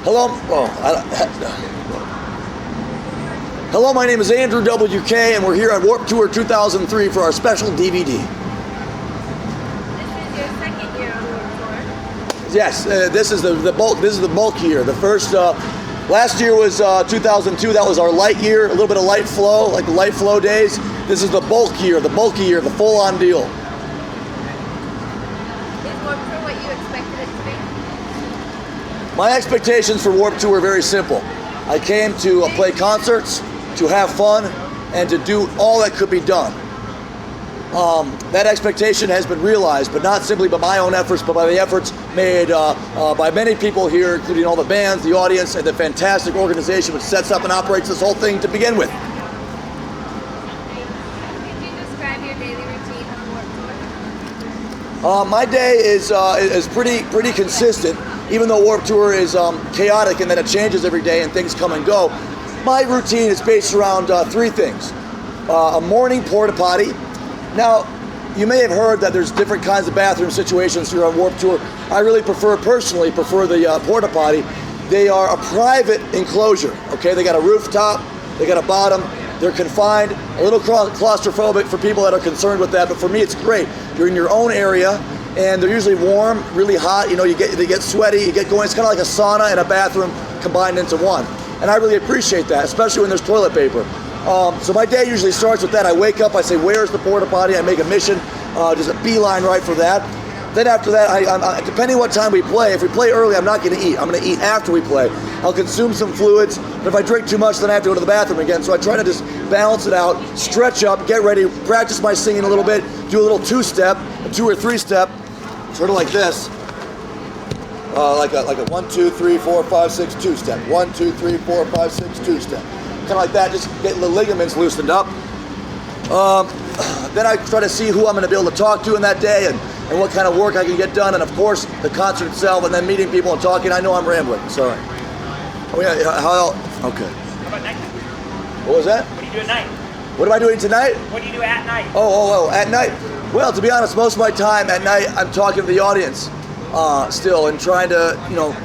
Hello. Hello, my name is Andrew WK, and we're here at Warped Tour 2003 for our special DVD. This is your second year on Warped Tour. Yes, this is the bulk. This is the bulk year. The first last year was 2002. That was our light year, a little bit of light flow, like the light flow days. This is the bulk year, the bulky year, the full-on deal. Is Warped Tour what you expected it to be? My expectations for Warped Tour are very simple. I came to play concerts, to have fun, and to do all that could be done. That expectation has been realized, but not simply by my own efforts, but by the efforts made by many people here, including all the bands, the audience, and the fantastic organization which sets up and operates this whole thing to begin with. Could you describe your daily routine on Warped Tour? My day is pretty consistent, even though Warped Tour is chaotic and that it changes every day and things come and go. My routine is based around three things. A morning porta potty. Now, you may have heard that there's different kinds of bathroom situations here on Warped Tour. I really personally prefer the porta potty. They are a private enclosure, okay? They got a rooftop, they got a bottom, they're confined, a little claustrophobic for people that are concerned with that, but for me it's great. You're in your own area, and they're usually warm, really hot, they get sweaty, you get going. It's kind of like a sauna and a bathroom combined into one. And I really appreciate that, especially when there's toilet paper. So my day usually starts with that. I wake up, I say, where's the porta potty? I make a mission, just a beeline right for that. Then after that, depending what time we play, if we play early, I'm not gonna eat. I'm gonna eat after we play. I'll consume some fluids, but if I drink too much, then I have to go to the bathroom again. So I try to just balance it out, stretch up, get ready, practice my singing a little bit, do a little two-step, a 2 or 3 step, sort of like this. Like a 1, 2, 3, 4, 5, 6, 2 step. 1, 2, 3, 4, 5, 6, 2 step. Kind of like that, just getting the ligaments loosened up. Then I try to see who I'm going to be able to talk to in that day and what kind of work I can get done, and of course the concert itself, and then meeting people and talking. I know I'm rambling, sorry. Oh yeah, okay. How about night? What was that? What do you do at night? What am I doing tonight? What do you do at night? Oh, at night. Well, to be honest, most of my time at night I'm talking to the audience still, and trying to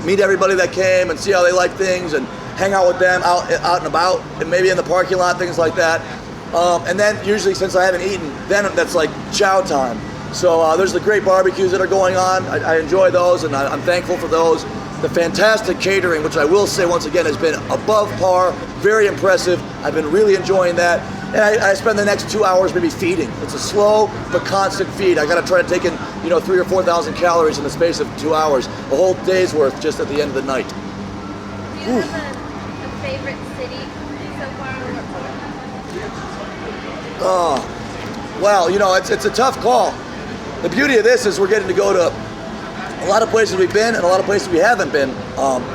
meet everybody that came and see how they like things and hang out with them out and about, and maybe in the parking lot, things like that. And then usually, since I haven't eaten, then that's like chow time. So there's the great barbecues that are going on. I enjoy those, and I'm thankful for those. The fantastic catering, which I will say once again has been above par, very impressive. I've been really enjoying that. And I spend the next 2 hours maybe feeding. It's a slow but constant feed. I got to try to take in 3,000 or 4,000 calories in the space of 2 hours, a whole day's worth just at the end of the night. Do you have a favorite city so far on Warped Tour? Well, it's a tough call. The beauty of this is we're getting to go to a lot of places we've been and a lot of places we haven't been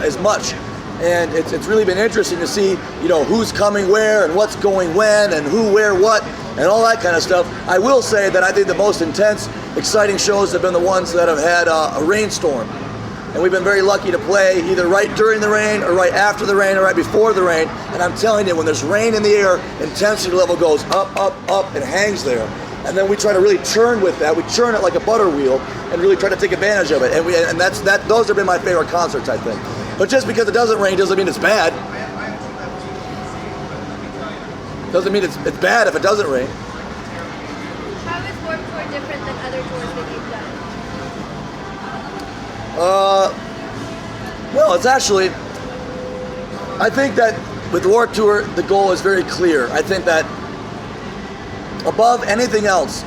as much. And it's really been interesting to see, who's coming where and what's going when and who, where, what, and all that kind of stuff. I will say that I think the most intense, exciting shows have been the ones that have had a rainstorm. And we've been very lucky to play either right during the rain or right after the rain or right before the rain. And I'm telling you, when there's rain in the air, intensity level goes up, up, up, and hangs there. And then we try to really churn with that. We churn it like a butter wheel and really try to take advantage of it. And those have been my favorite concerts, I think. But just because it doesn't rain doesn't mean it's bad. Doesn't mean it's bad if it doesn't rain. How is Warped Tour different than other tours that you've done? Well, it's actually, I think that with Warped Tour, the goal is very clear. I think that above anything else,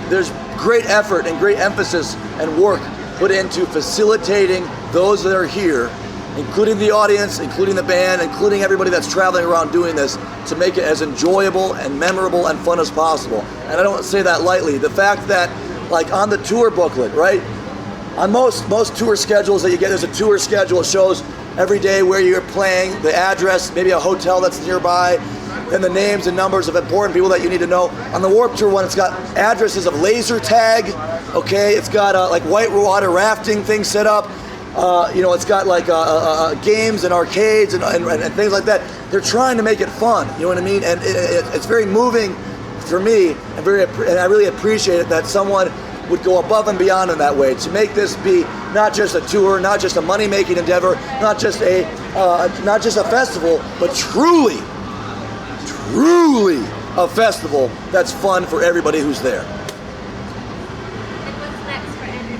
there's great effort and great emphasis and work put into facilitating those that are here, including the audience, including the band, including everybody that's traveling around doing this, to make it as enjoyable and memorable and fun as possible. And I don't say that lightly. The fact that, like on the tour booklet, right? On most tour schedules that you get, there's a tour schedule. It shows every day where you're playing, the address, maybe a hotel that's nearby, and the names and numbers of important people that you need to know. On the Warped Tour one, it's got addresses of laser tag, okay? It's got like whitewater rafting things set up. It's got like games and arcades and things like that. They're trying to make it fun, you know what I mean? And it's very moving for me, and I really appreciate it that someone would go above and beyond in that way to make this be not just a tour, not just a money-making endeavor, not just a festival, but truly a festival that's fun for everybody who's there. And what's next for Andrew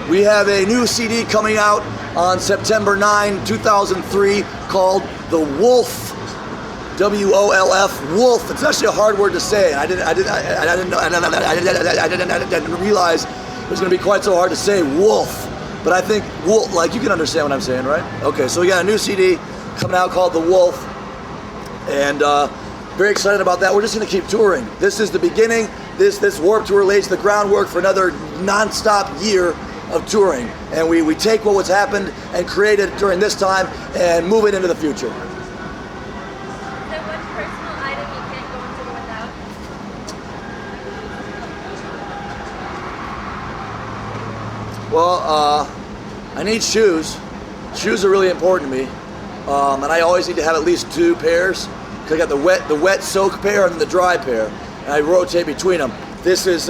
WK? We have a new CD coming out on September 9, 2003 called The Wolf. W-O-L-F, Wolf. It's actually a hard word to say. I didn't realize it was going to be quite so hard to say, Wolf. But I think Wolf, like you can understand what I'm saying, right? Okay, so we got a new CD coming out called The Wolf, and very excited about that. We're just going to keep touring. This is the beginning. This Warped Tour lays the groundwork for another non-stop year of touring, and we take what's happened and create it during this time and move it into the future. Well, I need shoes. Shoes are really important to me, and I always need to have at least 2 pairs. Cause I got the wet soak pair and the dry pair, and I rotate between them. This is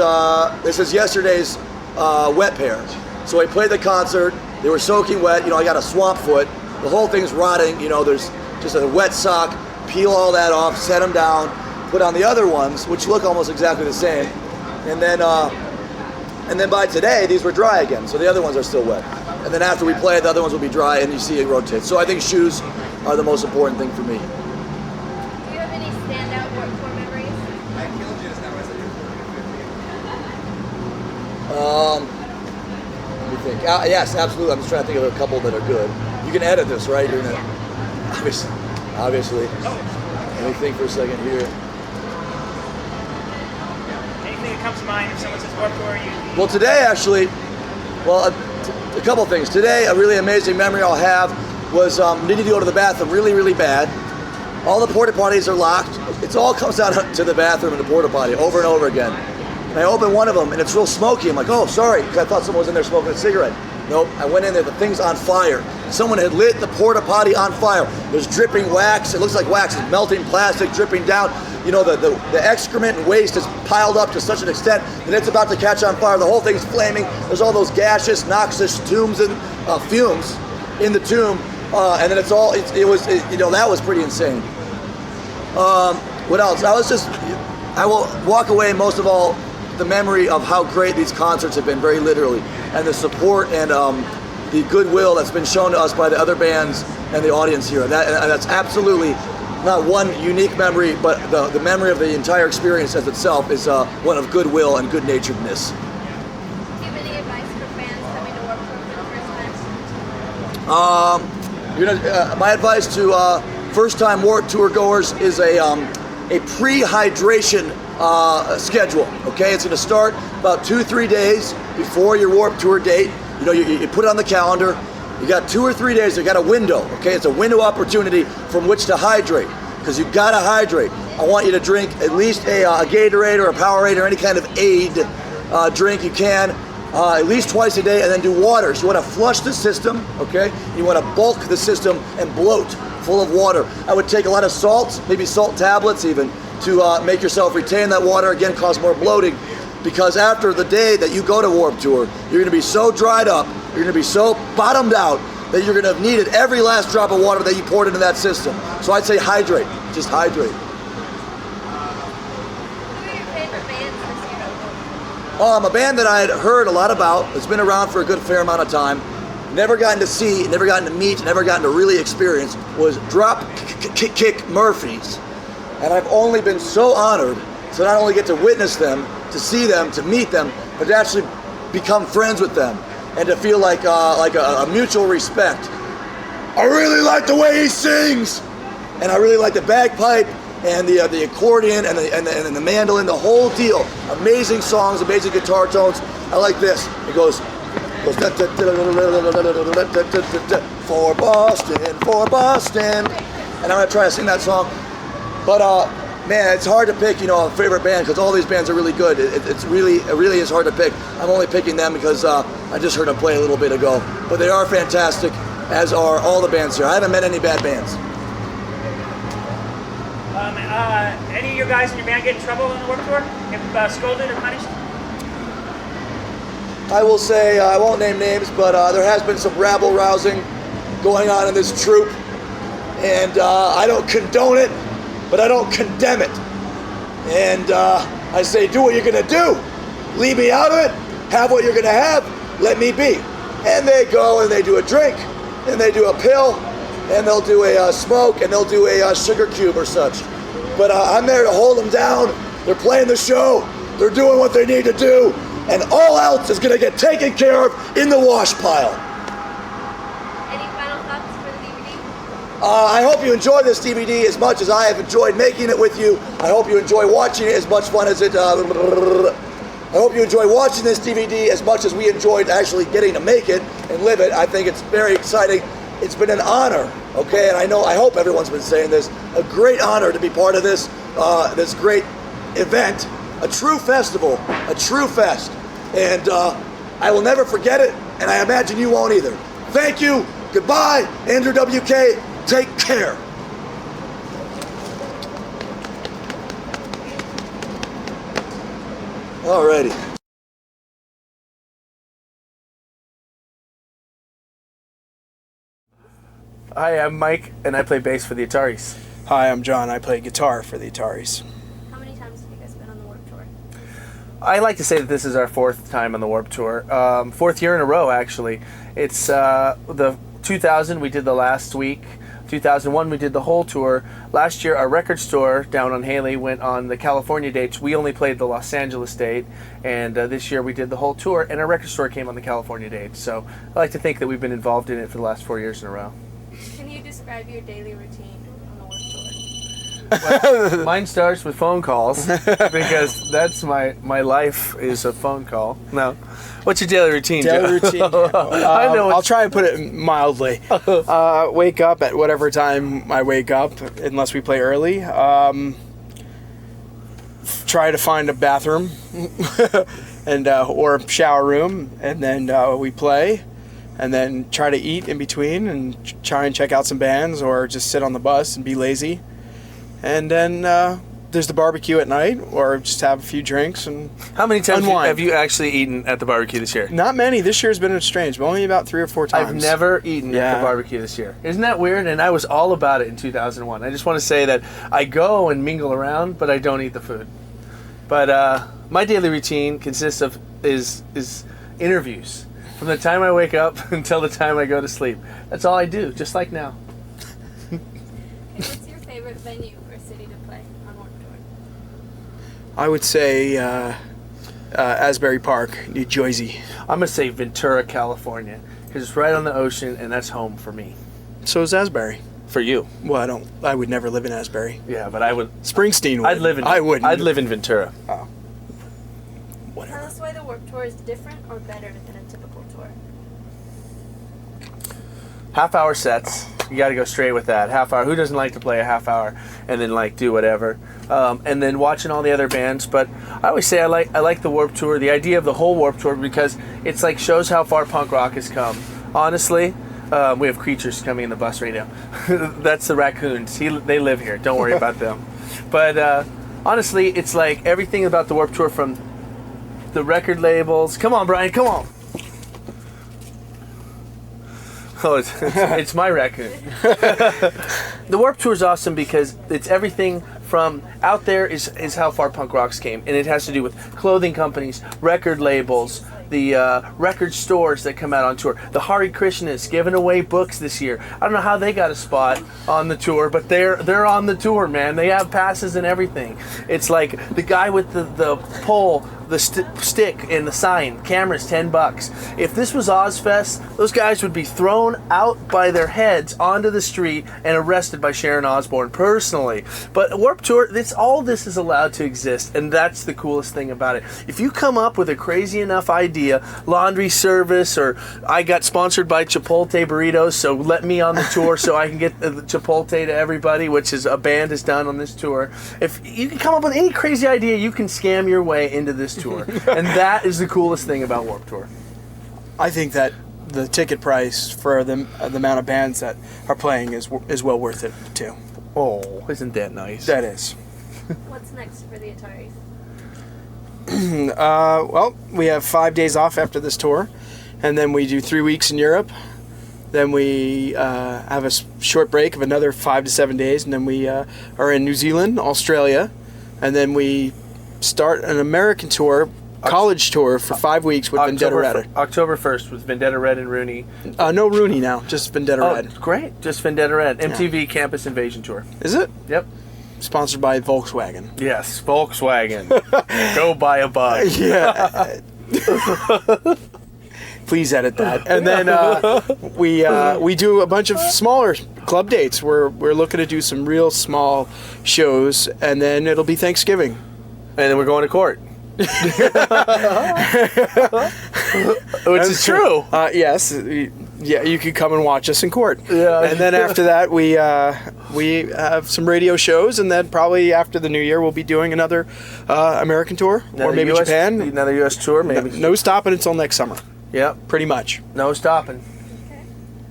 yesterday's wet pair. So I played the concert. They were soaking wet. You know, I got a swamp foot. The whole thing's rotting. You know, there's just a wet sock. Peel all that off, set them down, put on the other ones, which look almost exactly the same, and then by today, these were dry again, so the other ones are still wet. And then after we play, the other ones will be dry, and you see it rotate. So I think shoes are the most important thing for me. Do you have any standout Warped Tour memories? Let me think. Yes, absolutely. I'm just trying to think of a couple that are good. You can edit this, right? You're gonna, obviously. Let me think for a second here. Anything that comes to mind if someone says Warped Tour, Well, today actually, a couple things. Today, a really amazing memory I'll have was needing to go to the bathroom really, really bad. All the porta potties are locked. It all comes down to the bathroom and the porta potty over and over again. And I open one of them and it's real smoky. I'm like, oh, sorry, because I thought someone was in there smoking a cigarette. Nope, I went in there, the thing's on fire. Someone had lit the porta potty on fire. There's dripping wax. It looks like wax is melting plastic, dripping down. You know, the excrement and waste is piled up to such an extent that it's about to catch on fire. The whole thing's flaming. There's all those gaseous, noxious fumes in the tomb. And then that was pretty insane. What else? I will walk away most of all the memory of how great these concerts have been, very literally, and the support and the goodwill that's been shown to us by the other bands and the audience here. That's absolutely not one unique memory, but the memory of the entire experience as itself is one of goodwill and good-naturedness. Do you have any advice for fans coming to Warped Tour for the first time? My advice to first-time Warped Tour goers is a pre-hydration schedule. Okay, it's going to start about 2-3 days before your Warped Tour date. You know, you put it on the calendar. You got 2 or 3 days. You got a window. Okay, it's a window opportunity from which to hydrate, because you got to hydrate. I want you to drink at least a Gatorade or a Powerade or any kind of aid drink you can. At least twice a day, and then do water. So you want to flush the system, okay? You want to bulk the system and bloat full of water. I would take a lot of salt, maybe salt tablets even, to make yourself retain that water, again, cause more bloating. Because after the day that you go to Warped Tour, you're going to be so dried up, you're going to be so bottomed out, that you're going to have needed every last drop of water that you poured into that system. So I'd say hydrate, just hydrate. Who are your favorite bands this year? A band that I had heard a lot about, that's been around for a good fair amount of time, never gotten to see, never gotten to meet, never gotten to really experience, was Drop Kick Murphys. And I've only been so honored to not only get to witness them, to see them, to meet them, but to actually become friends with them and to feel like a mutual respect. I really like the way he sings, and I really like the bagpipe and the accordion and the mandolin, the whole deal. Amazing songs, amazing guitar tones. I like this. It goes for Boston, and I'm gonna try to sing that song. But man, it's hard to pick, a favorite band because all these bands are really good. It really is hard to pick. I'm only picking them because I just heard them play a little bit ago. But they are fantastic, as are all the bands here. I haven't met any bad bands. Any of your guys in your band get in trouble on the Warped Tour? Get scolded or punished? I will say, I won't name names, but there has been some rabble-rousing going on in this troupe. And I don't condone it, but I don't condemn it. And I say, do what you're gonna do. Leave me out of it, have what you're gonna have, let me be. And they go and they do a drink, and they do a pill, and they'll do a smoke, and they'll do a sugar cube or such. But I'm there to hold them down. They're playing the show, they're doing what they need to do, and all else is gonna get taken care of in the wash pile. Any final thoughts for the DVD? I hope you enjoy this DVD as much as I have enjoyed making it with you. I hope you enjoy watching it as much fun as it. I hope you enjoy watching this DVD as much as we enjoyed actually getting to make it and live it. I think it's very exciting. It's been an honor, okay? And I hope everyone's been saying this. A great honor to be part of this great event, a true festival, a true fest. And I will never forget it, and I imagine you won't either. Thank you. Goodbye, Andrew WK. Take care. Alrighty. Hi, I'm Mike, and I play bass for the Ataris. Hi, I'm John. I play guitar for the Ataris. How many times have you guys been on the Warped Tour? I like to say that this is our fourth time on the Warped Tour. Fourth year in a row, actually. It's the 2000 we did the last week. 2001 we did the whole tour. Last year our record store down on Haley went on the California dates. We only played the Los Angeles date, and this year we did the whole tour, and our record store came on the California date. So I like to think that we've been involved in it for the last 4 years in a row. Can you describe your daily routine on the Warped Tour? Well, mine starts with phone calls because that's my life is a phone call. No. What's your daily routine, Daily Joe? routine. I know. I'll try and put it mildly. Wake up at whatever time I wake up, unless we play early. Try to find a bathroom and or shower room, and then we play, and then try to eat in between, and try and check out some bands, or just sit on the bus and be lazy. And then there's the barbecue at night, or just have a few drinks and How many times unwind. have you actually eaten at the barbecue this year? Not many. This year's been strange, but only about 3 or 4 times. I've never eaten at Yeah. the barbecue this year. Isn't that weird? And I was all about it in 2001. I just want to say that I go and mingle around, but I don't eat the food. But my daily routine consists of is interviews from the time I wake up until the time I go to sleep. That's all I do, just like now. Okay, what's your favorite venue or city to play on Warped Tour? I would say Asbury Park, New Jersey. I'm gonna say Ventura, California, because it's right on the ocean, and that's home for me. So is Asbury. For you, Well, I would never live in Asbury. yeah, but I would. Springsteen would. I'd live in. I wouldn't. I'd live in Ventura. Tell Whatever. us why the Warped Tour is different or better than a typical tour. Half-hour sets. You got to go straight with that. Half hour. Who doesn't like to play a half hour and then like do whatever? And then watching all the other bands. But I always say I like the Warped Tour. The idea of the whole Warped Tour because it's like shows how far punk rock has come. Honestly, we have creatures coming in the bus right now. That's the raccoons. They live here. Don't worry about them. But honestly, it's like everything about the Warped Tour from the record labels. Come on, Brian. Come on. Oh, it's my raccoon. The Warped Tour is awesome because it's everything from out there is how far punk rocks came, and it has to do with clothing companies, record labels, the record stores that come out on tour. The Hare Krishnas giving away books this year. I don't know how they got a spot on the tour, but they're on the tour, man. They have passes and everything. It's like the guy with the pole, the stick and the sign. Cameras, $10. If this was Ozfest, those guys would be thrown out by their heads onto the street and arrested by Sharon Osbourne personally. But Warped Tour, all this is allowed to exist, and that's the coolest thing about it. If you come up with a crazy enough idea, laundry service, or I got sponsored by Chipotle burritos, so let me on the tour so I can get the Chipotle to everybody, which is a band has done on this tour. If you can come up with any crazy idea, you can scam your way into this tour. And that is the coolest thing about Warped Tour. I think that the ticket price for the amount of bands that are playing is well worth it too. Oh, isn't that nice? That is. What's next for the Ataris? Well, we have 5 days off after this tour, and then we do 3 weeks in Europe. Then we have a short break of another 5 to 7 days, and then we are in New Zealand, Australia, and then we start an American tour, college tour for 5 weeks with Vendetta Red. October 1st with Vendetta Red and Rooney. No Rooney now, just Vendetta Red. Great. Just Vendetta Red. MTV Campus Invasion Tour. Is it? Yep. Sponsored by Volkswagen. Yes, Volkswagen. Go buy a bug. Yeah. Please edit that. And then we do a bunch of smaller club dates. We're looking to do some real small shows, and then it'll be Thanksgiving. And then we're going to court. Which is true. Yes. Yeah, you could come and watch us in court. Yeah. And then after that, we have some radio shows, and then probably after the new year, we'll be doing another American tour, or maybe Japan. Another U.S. tour, maybe. No stopping until next summer. Yep. Pretty much. No stopping. Okay.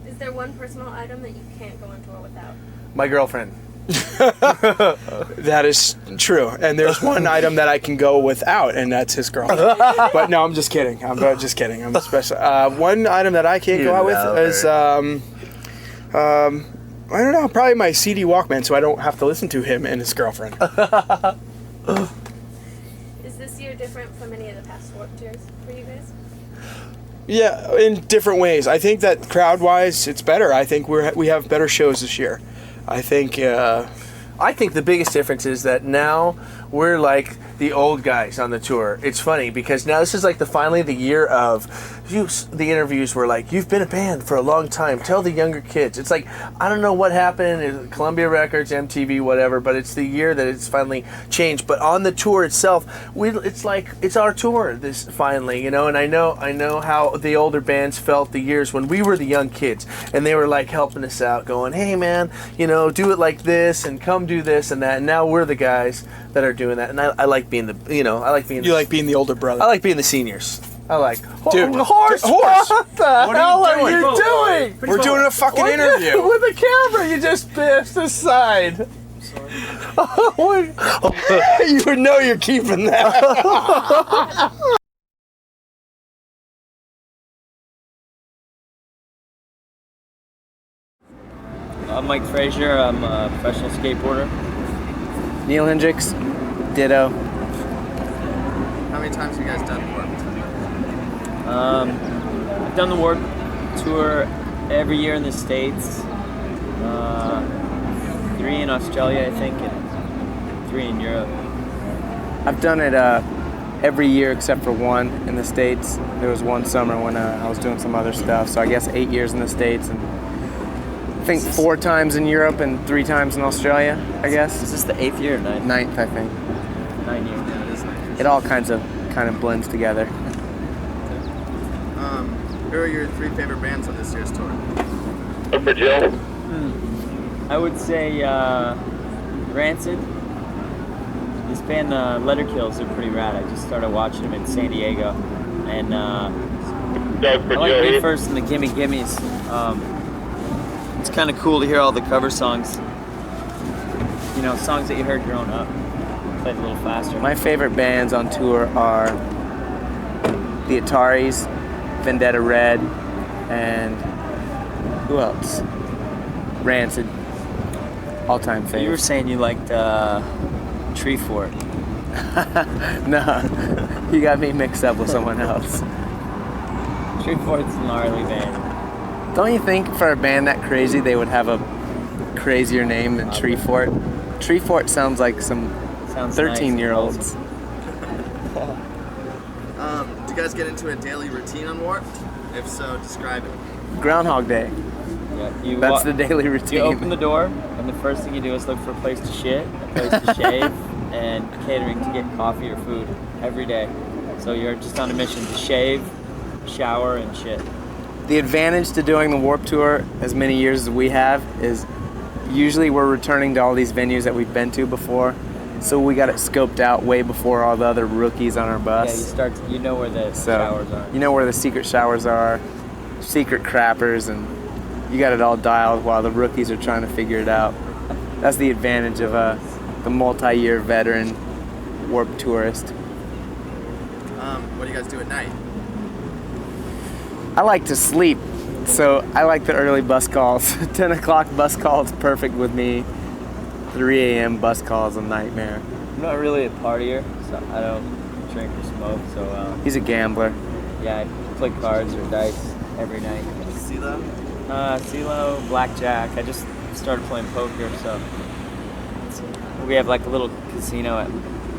Is there one personal item that you can't go on tour without? My girlfriend. That is true. And there's one item that I can go without, and that's his girlfriend. But no, I'm just kidding. I'm just kidding. I'm special. One item that I can't go out with is I don't know, probably my CD Walkman, so I don't have to listen to him and his girlfriend. Is this year different from any of the past Warped Tours for you guys? Yeah, in different ways. I think that crowd-wise, it's better. I think we have better shows this year. I think the biggest difference is that now we're like the old guys on the tour. It's funny because now this is like finally the year of the interviews were like, you've been a band for a long time. Tell the younger kids. It's like, I don't know what happened, Columbia Records, MTV, whatever, but it's the year that it's finally changed. But on the tour itself, it's like, it's our tour this finally, you know, and I know how the older bands felt the years when we were the young kids and they were like helping us out going, hey man, you know, do it like this and come do this and that. And now we're the guys that are doing that. And I like being You like being the older brother. I like being the seniors. I like Dude, horse. horse. What the hell are you doing? We're doing a fucking interview. With a camera, you just pissed aside. You know you're keeping that. I'm Mike Frazier. I'm a professional skateboarder. Neil Hendricks, ditto. How many times have you guys done Warped? I've done the Warped Tour every year in the States. 3 in Australia, I think, and 3 in Europe. I've done it every year except for one in the States. There was one summer when I was doing some other stuff, so I guess 8 years in the States, and I think 4 times in Europe and 3 times in Australia, I guess. Is this the 8th year or 9th? 9th, I think. 9 years. Yeah, it is 9 It all kind of blends together. Who are your 3 favorite bands on this year's tour? For Jill? I would say Rancid. This band, Letterkills, are pretty rad. I just started watching them in San Diego. And I like Me First and the Gimme Gimmes. It's kind of cool to hear all the cover songs. You know, songs that you heard growing up. Played a little faster. My favorite bands on tour are the Ataris, Vendetta Red, and who else? Rancid. All-time favorite. You were saying you liked Tree Fort. No, you got me mixed up with someone else. Tree Fort's a gnarly band. Don't you think for a band that crazy they would have a crazier name than Tree Fort? Tree Fort sounds like some 13-year-olds. Do you guys get into a daily routine on Warped? If so, describe it. Groundhog Day. Yeah, That's the daily routine. You open the door, and the first thing you do is look for a place to shit, a place to shave, and catering to get coffee or food every day. So you're just on a mission to shave, shower, and shit. The advantage to doing the Warped Tour as many years as we have is usually we're returning to all these venues that we've been to before, so we got it scoped out way before all the other rookies on our bus. Yeah, you know where the showers are. You know where the secret showers are, secret crappers, and you got it all dialed while the rookies are trying to figure it out. That's the advantage of the multi-year veteran Warp tourist. What do you guys do at night? I like to sleep, so I like the early bus calls. 10 o'clock bus call is perfect with me. 3 a.m. bus call is a nightmare. I'm not really a partier, so I don't drink or smoke. So He's a gambler. yeah, I play cards or dice every night. CeeLo? CeeLo, blackjack. I just started playing poker, so we have like a little casino at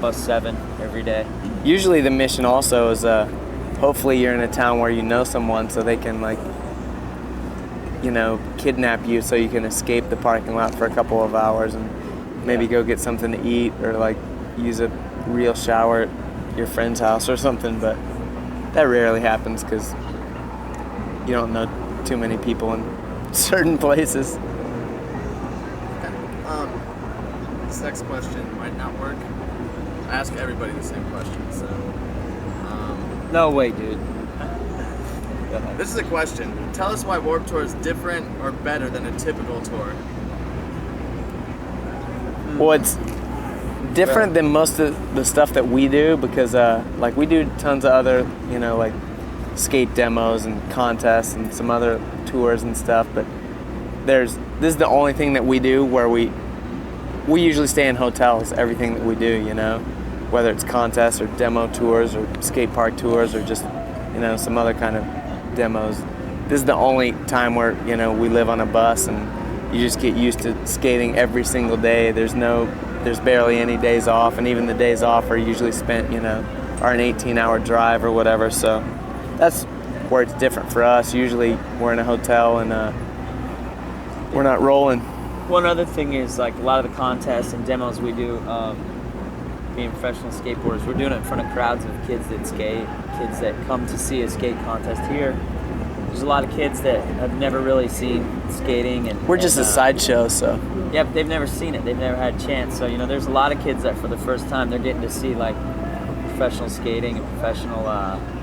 bus 7 every day. Usually the mission also is hopefully you're in a town where you know someone so they can kidnap you so you can escape the parking lot for a couple of hours and maybe go get something to eat or use a real shower at your friend's house or something, but that rarely happens because you don't know too many people in certain places. This next question might not work. I ask everybody the same question, so. No way, dude. This is a question. Tell us why Warped Tour is different or better than a typical tour. Well, it's different than most of the stuff that we do because we do tons of other, skate demos and contests and some other tours and stuff, but this is the only thing that we do where we usually stay in hotels, everything that we do, whether it's contests or demo tours or skate park tours or just, some other kind of demos. This is the only time where, we live on a bus and you just get used to skating every single day. There's barely any days off, and even the days off are usually spent, are an 18-hour drive or whatever, so that's where it's different for us. Usually we're in a hotel and we're not rolling. One other thing is a lot of the contests and demos we do, being professional skateboarders, we're doing it in front of crowds of kids that skate, kids that come to see a skate contest here. There's a lot of kids that have never really seen skating, and we're just a sideshow, so. Yeah, but they've never seen it. They've never had a chance. So there's a lot of kids that for the first time they're getting to see professional skating and professional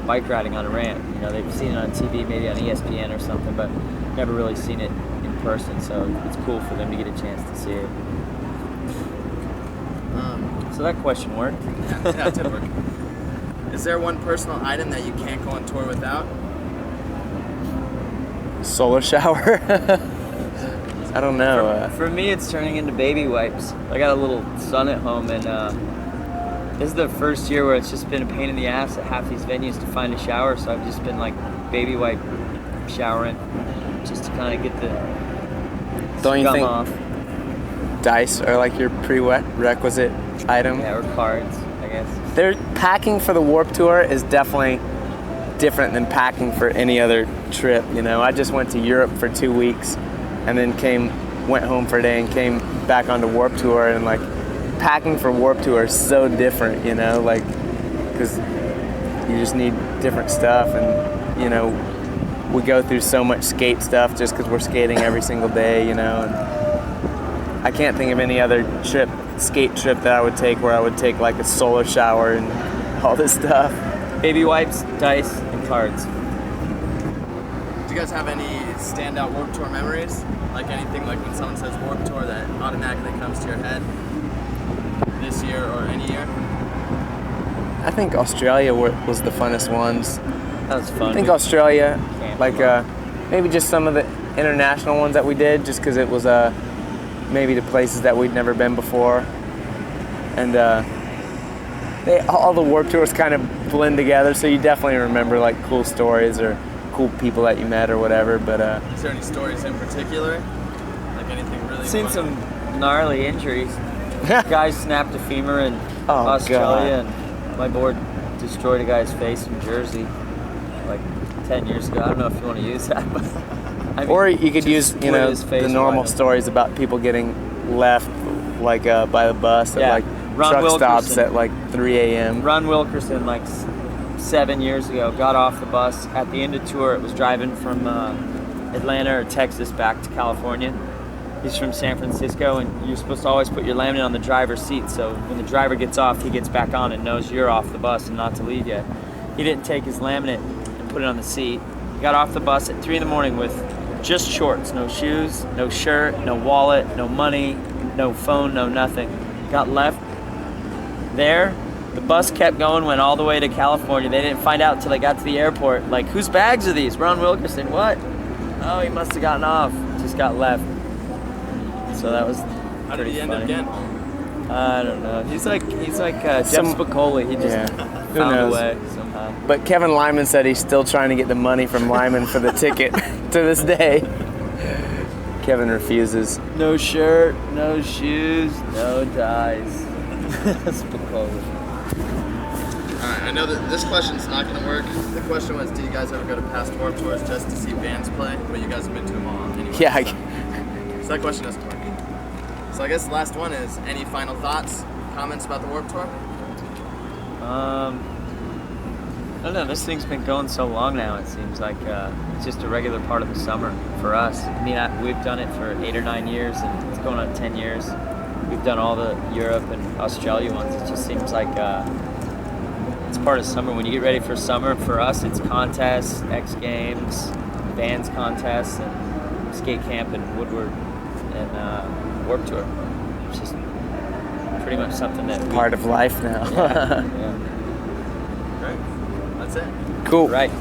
bike riding on a ramp. They've seen it on TV, maybe on ESPN or something, but never really seen it in person. So it's cool for them to get a chance to see it. So that question worked. Yeah, it did work. Is there one personal item that you can't go on tour without? Solar shower. I don't know. For me, it's turning into baby wipes. I got a little son at home, and this is the first year where it's just been a pain in the ass at half these venues to find a shower. So I've just been baby wipe showering, just to kind of get the don't you scum think off. Dice are your prerequisite item? Yeah, or cards, I guess. Packing for the Warped Tour is definitely different than packing for any other trip. I just went to Europe for 2 weeks and then went home for a day and came back onto Warped Tour, and packing for Warped Tour is so different, because you just need different stuff, and we go through so much skate stuff just because we're skating every single day, and I can't think of any other skate trip that I would take where I would take a solar shower and all this stuff. Baby wipes, dice, and cards. Do you guys have any standout Warped Tour memories? Anything when someone says Warped Tour that automatically comes to your head this year or any year? I think Australia was the funnest ones. That was fun. I think Australia, maybe just some of the international ones that we did, just because it was maybe the places that we'd never been before, and all the Warped Tours kind of blend together, so you definitely remember cool stories or cool people that you met or whatever. But is there any stories in particular? Anything really? Seen funny? some gnarly injuries. Guys snapped a femur in Australia, and my board destroyed a guy's face in Jersey 10 years ago. I don't know if you want to use that, but or you could use the normal stories about people getting left by the bus at truck stops at 3 a.m. Ron Wilkerson 7 years ago got off the bus at the end of tour. It was driving from Atlanta or Texas back to California. He's from San Francisco, and you're supposed to always put your laminate on the driver's seat, so when the driver gets off, he gets back on and knows you're off the bus and not to leave yet. He didn't take his laminate and put it on the seat. He got off the bus at 3 in the morning with just shorts, no shoes, no shirt, no wallet, no money, no phone, no nothing. got left there. The bus kept going, went all the way to California. They didn't find out until they got to the airport. Like, whose bags are these? Ron Wilkerson. What? Oh, he must have gotten off. Just got left. So that was How did he end up getting home? I don't know. He's like Jeff Spicoli. He just Who found a knows? way somehow. But Kevin Lyman said he's still trying to get the money from Lyman for the ticket to this day. Kevin refuses. No shirt, no shoes, no ties. Spicoli. Alright, I know that this question's not going to work. The question was, do you guys ever go to past Warped Tours just to see bands play? But you guys have been to them all anyway. Yeah. So that question doesn't work. So I guess the last one is, any final thoughts, comments about the Warped Tour? I don't know. This thing's been going so long now. It seems like it's just a regular part of the summer for us. I mean, we've done it for 8 or 9 years, and it's going on 10 years. We've done all the Europe and Australia ones. It just seems like it's part of summer. When you get ready for summer, for us, it's contests, X Games, bands contests, and skate camp and Woodward and Warped Tour. It's just pretty much something that Part of life now. yeah. Great. That's it. Cool. Right.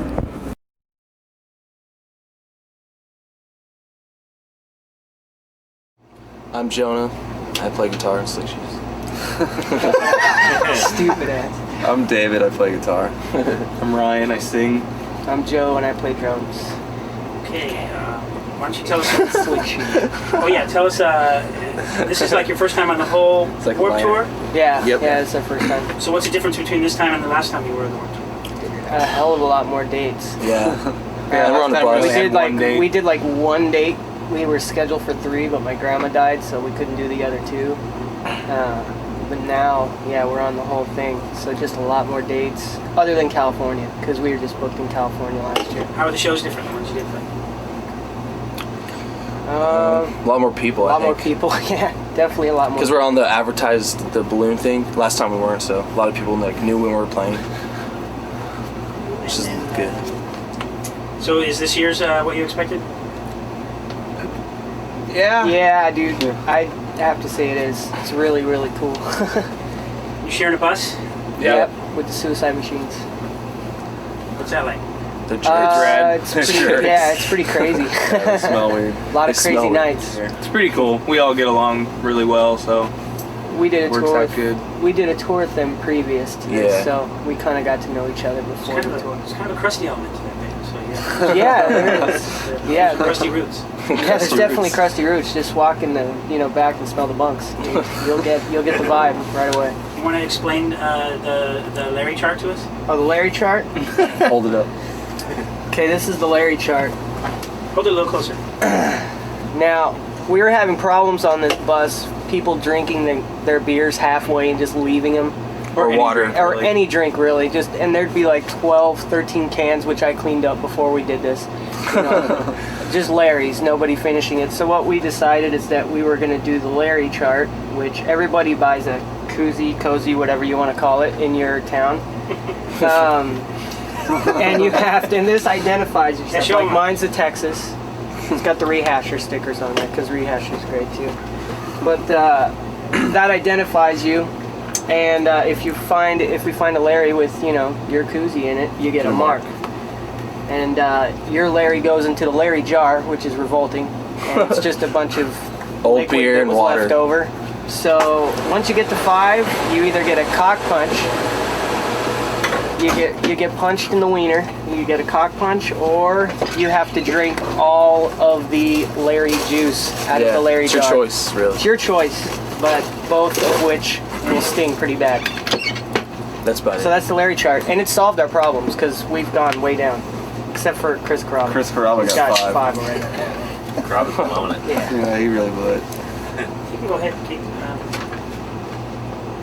I'm Jonah. I play guitar and slick shoes. Stupid ass. I'm David. I play guitar. I'm Ryan. I sing. I'm Joe and I play drums. Okay, why don't you tell us? Oh yeah, tell us. This is like your first time on the whole like Warped Tour. Yeah, Yep. yeah, it's our first time. So what's the difference between this time and the last time you were on the Warped Tour? A hell of a lot more dates. Yeah. Yeah, we're on the bus. We did like one date. We were scheduled for 3, but my grandma died, so we couldn't do the other 2. But now, yeah, we're on the whole thing. So just a lot more dates, other than California, because we were just booked in California last year. How are the shows different than ones you did play? A lot more people. A lot I more think. people, yeah, definitely a lot more. Because we're on the advertised the balloon thing. Last time we weren't, so a lot of people like knew when we were playing, which is good. So is this year's what you expected? Yeah, dude. I have to say it is. It's really, really cool. You sharing a bus? Yep, with the Suicide Machines. What's that like? The dreads. It's pretty, yeah, it's pretty crazy. They smell weird. A lot of crazy nights. It's pretty cool. We all get along really well, so We did a works tour. out good. We did a tour with them previous to this, Yeah. so we kind of got to know each other It's before kind, the of tour. it's kind of a crusty element to that band. So yeah. Yeah, there is. Yeah, Crusty roots. yeah, there's definitely crusty roots. Just walk in the back and smell the bunks. You'll get the vibe right away. You want to explain the Larry chart to us? Oh, the Larry chart. Hold it up. Okay, this is the Larry chart. Hold it a little closer. Now, we were having problems on this bus. People drinking their beers halfway and just leaving them. Or water. Or any drink, really. And there'd be like 12, 13 cans, which I cleaned up before we did this. You know, just Larry's, nobody finishing it. So what we decided is that we were going to do the Larry chart, which everybody buys a koozie, cozy, whatever you want to call it, in your town. And you have to, and this identifies yourself. Yeah, like mine's a Texas. It's got the Rehasher stickers on it, because Rehasher's great too. But that identifies you. And if we find a Larry with, your koozie in it, you get a mark. And your Larry goes into the Larry jar, which is revolting. And it's just a bunch of Old liquid beer that and was water. left over. So once you get to 5, you either get a cock punch. You get punched in the wiener. You get a cock punch, or you have to drink all of the Larry juice out of the Larry jar. It's your choice, really. It's your choice, but both of which will sting pretty bad. That's about it. So that's the Larry chart, and it solved our problems because we've gone way down, except for Chris Carrabba. Chris Carrabba He's got got 5. 5 already. Carrabba's blowing it. Yeah, he really would. You can go ahead and keep.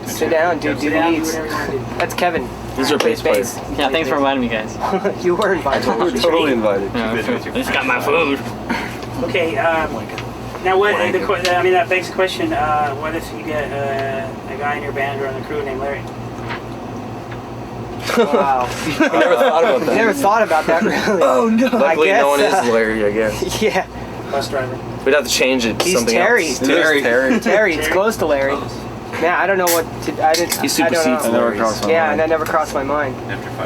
Sit down, dude. Do Sit the down, do leads. whatever you want to do. That's Kevin. These are bass players. Yeah, thanks for inviting me, guys. You were invited. We're totally invited. I just got my food. Okay. Now, what? That begs the question. What if you get a guy in your band or on the crew named Larry? Wow. I never thought about that. Never thought about that, really. Oh no! Luckily, I guess, no one is Larry. I guess Yeah. Bus driver. we'd have to change it to He's something Terry. else. Terry. Terry. Terry. It's close to Larry. Man, I don't know what to. I didn't. He I supersedes don't know. Larry's. Yeah, and that never crossed my mind.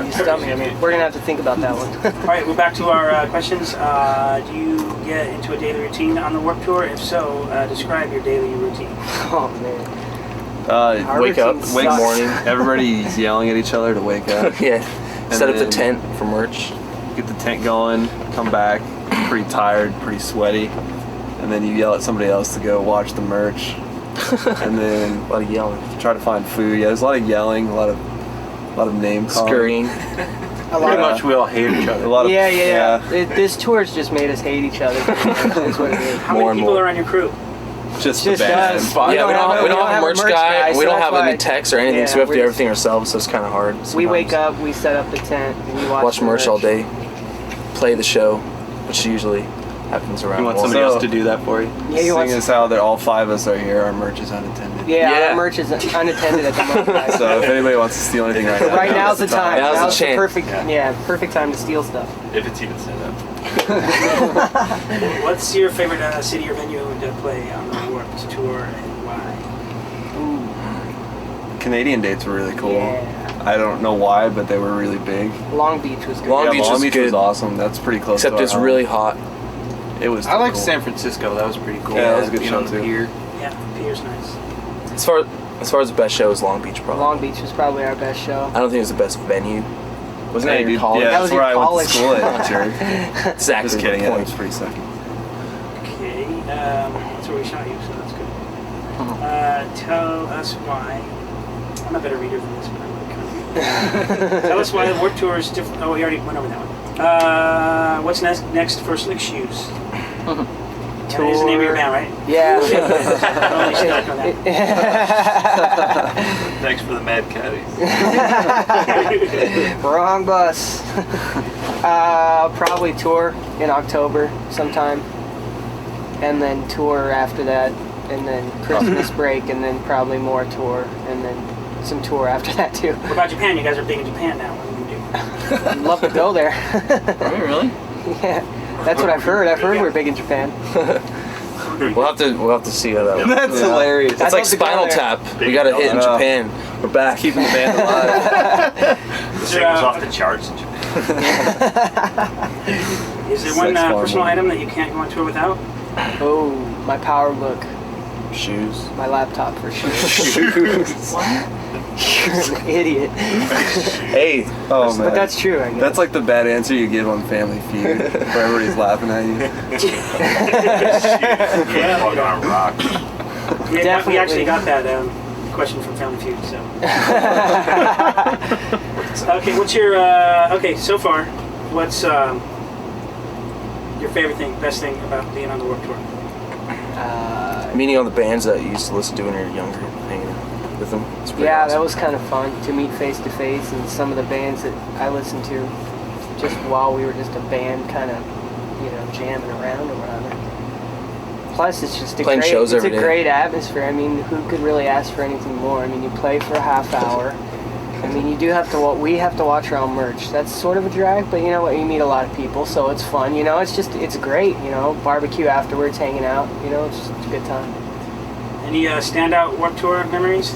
You stumped me. I mean, we're gonna have to think about that one. All right, we're back to our questions. Do you get into a daily routine on the Warped Tour? If so, describe your daily routine. Oh man. Wake up, routine wake sucks. morning. Everybody's yelling at each other to wake up. Yeah. Set up the then- tent for merch. Get the tent going, come back, pretty tired, pretty sweaty, and then you yell at somebody else to go watch the merch, and then A lot of yelling. try to find food. Yeah, there's a lot of yelling, a lot of name calling. Scurrying. Pretty much we all hate each other. A lot of Yeah. This tour's just made us hate each other. That's what it is. How More many and people more. are on your crew? just Just the band. us. Yeah, we don't have a merch guy. so We don't that's have why- any techs or anything, yeah, so we have to do we're everything ourselves. So it's kind of hard. We sometimes. wake up, we set up the tent, and we watch the merch all day, play the show, which usually happens around. You want one. somebody else So- to do that for you? Yeah, you want Seeing as how that all 5 of us are here, our merch is unattended. Yeah, Yeah. our merch is unattended at the moment. guys. So if anybody wants to steal anything right now, Right now's the time. Now's the Now's the chance. perfect, perfect time to steal stuff. If it's even set up. What's your favorite city or venue to play on the Warped Tour and why? Canadian dates were really cool. Yeah. I don't know why, but they were really big. Long Beach was good. Long Beach Long was Beach good. was awesome. That's pretty close. Except to it's our really home. hot. It was. I like cool. San Francisco. That was pretty cool. Yeah, that was a good Being show on the too. pier. Yeah, Pier's nice. As far as the best show is Long Beach, probably. Long Beach was probably our best show. I don't think it was the best venue. Wasn't Hey, that your dude, college? Yeah, That that's was where your I went college. to school at, jerk. Exactly. Just kidding. the Yeah, it point. was pretty sick. Okay, that's where we shot you, so that's good. Tell us why. I'm a better reader than this, but I'm kind of reading. Tell us why the Warped Tour is different. Oh, we already went over that one. What's next for Slick Shoes? That is the name of your band, right? Yeah. Only stuck on that. Thanks for the Mad Caddies. Wrong bus. Probably tour in October sometime, and then tour after that, and then Christmas break, and then probably more tour, and then some tour after that too. What about Japan? You guys are big in Japan now. What do you do? I'd love to go there. Are we really? Yeah, that's what I've heard. I've heard we're big in Japan. We'll have to see how that. That's hilarious. It's I'd like love to go Spinal there. Tap. We got a hit in Japan. We're back. Keeping the band alive. The singles off the charts in Japan. Is there one Sex personal hormone. item that you can't go on tour without? Oh, my power book, Shoes. my laptop for sure. You're an idiot. Hey. Oh man. But that's true, I guess. That's like the bad answer you give on Family Feud, where everybody's laughing at you. Yeah, plug on rock. We Definitely. actually got that question from Family Feud, so. Okay, what's your, okay, so far, what's your favorite thing, best thing about being on the Warped Tour? Meeting all the bands that you used to listen to when you were younger, hanging out with them. It's pretty Yeah, awesome. that was kind of fun to meet face to face, and some of the bands that I listened to just while we were just a band kind of, jamming around or whatever. Plus, it's just Playing shows it's a every day. great atmosphere. I mean, who could really ask for anything more? I mean, you play for a half hour. I mean, you do have to. We have to watch our own merch. That's sort of a drag, but you know what? You meet a lot of people, so it's fun. It's great. Barbecue afterwards, hanging out. It's just a good time. Any standout Warped Tour memories?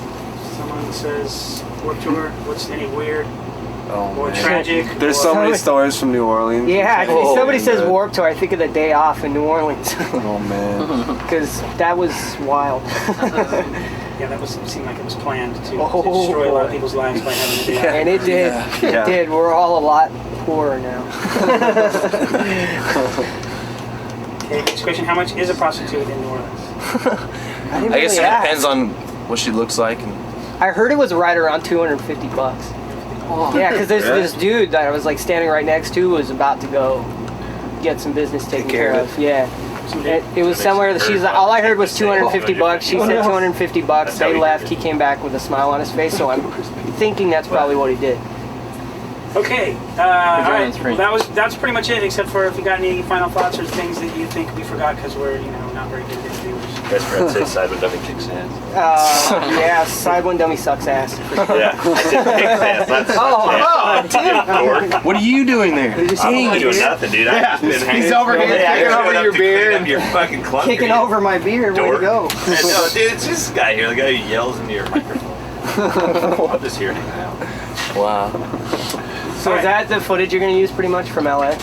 Someone says Warped Tour, what's any weird Oh or man. tragic? There's or, so many stories from New Orleans. Yeah, if somebody And, says Warped Tour, I think of the day off in New Orleans. Oh man. Because that was wild. Yeah, that seemed like it was planned to Oh, destroy a lot of boy. people's lives by having a day off. And it did. Yeah. It did. We're all a lot poorer now. Okay, next question. How much is a prostitute in New Orleans? I I guess it depends on what she looks like. And I heard it was right around $250. Yeah, because there's this dude that I was like standing right next to was about to go get some business taken care of. Yeah. It was somewhere that she's. All I heard was $250. She said $250. They left. He came back with a smile on his face. So I'm thinking that's probably what he did. Okay. All right. Well, that's pretty much it. Except for if you got any final thoughts or things that you think we forgot because we're not very good at interviewers. Best friend says Cyber Dummy kicks ass. Yeah, side one dummy sucks ass. Yeah, I said kicks ass. Not sucks ass. Dork. What are you doing there? I'm not doing nothing, dude. I've just been hanging. He's over here Hey, kicking I over showed your up to clean beer up and your fucking club. kicking over my beer. Way to go. No, dude, it's just this guy here, the guy who yells into your microphone. I'm just here hanging out. Wow. So is that the footage you're going to use pretty much from LA?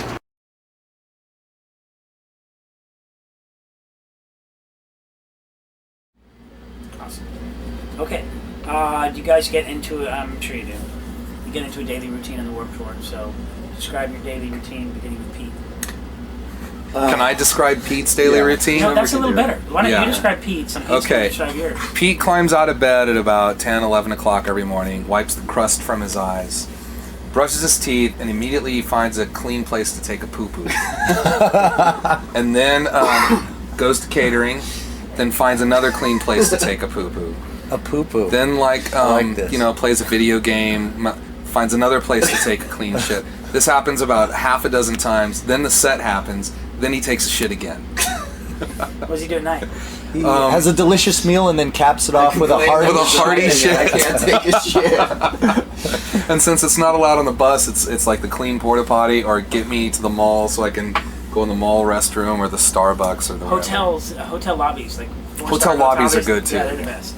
Awesome. Okay. Do you guys get into? I'm sure you do. You get into a daily routine on the Warped Tour. So, describe your daily routine beginning with Pete. Can I describe Pete's daily routine? No, that's a little better. Why don't Yeah. you describe Pete's and Pete's Okay. describe yours? Pete climbs out of bed at about 10, 11 o'clock every morning, wipes the crust from his eyes, brushes his teeth, and immediately finds a clean place to take a poo-poo. And then goes to catering, then finds another clean place to take a poo-poo. A poo-poo. Then like this. plays a video game, finds another place to take a clean shit. This happens about half a dozen times, then the set happens, then he takes a shit again. What does he do at night? He has a delicious meal and then caps it off with a hearty shit. I can't take a shit. And since it's not allowed on the bus, it's like the clean porta potty or get me to the mall so I can go in the mall restroom or the Starbucks or the Hotels, hotel lobbies, like hotel lobbies are good too. Yeah, they're the best.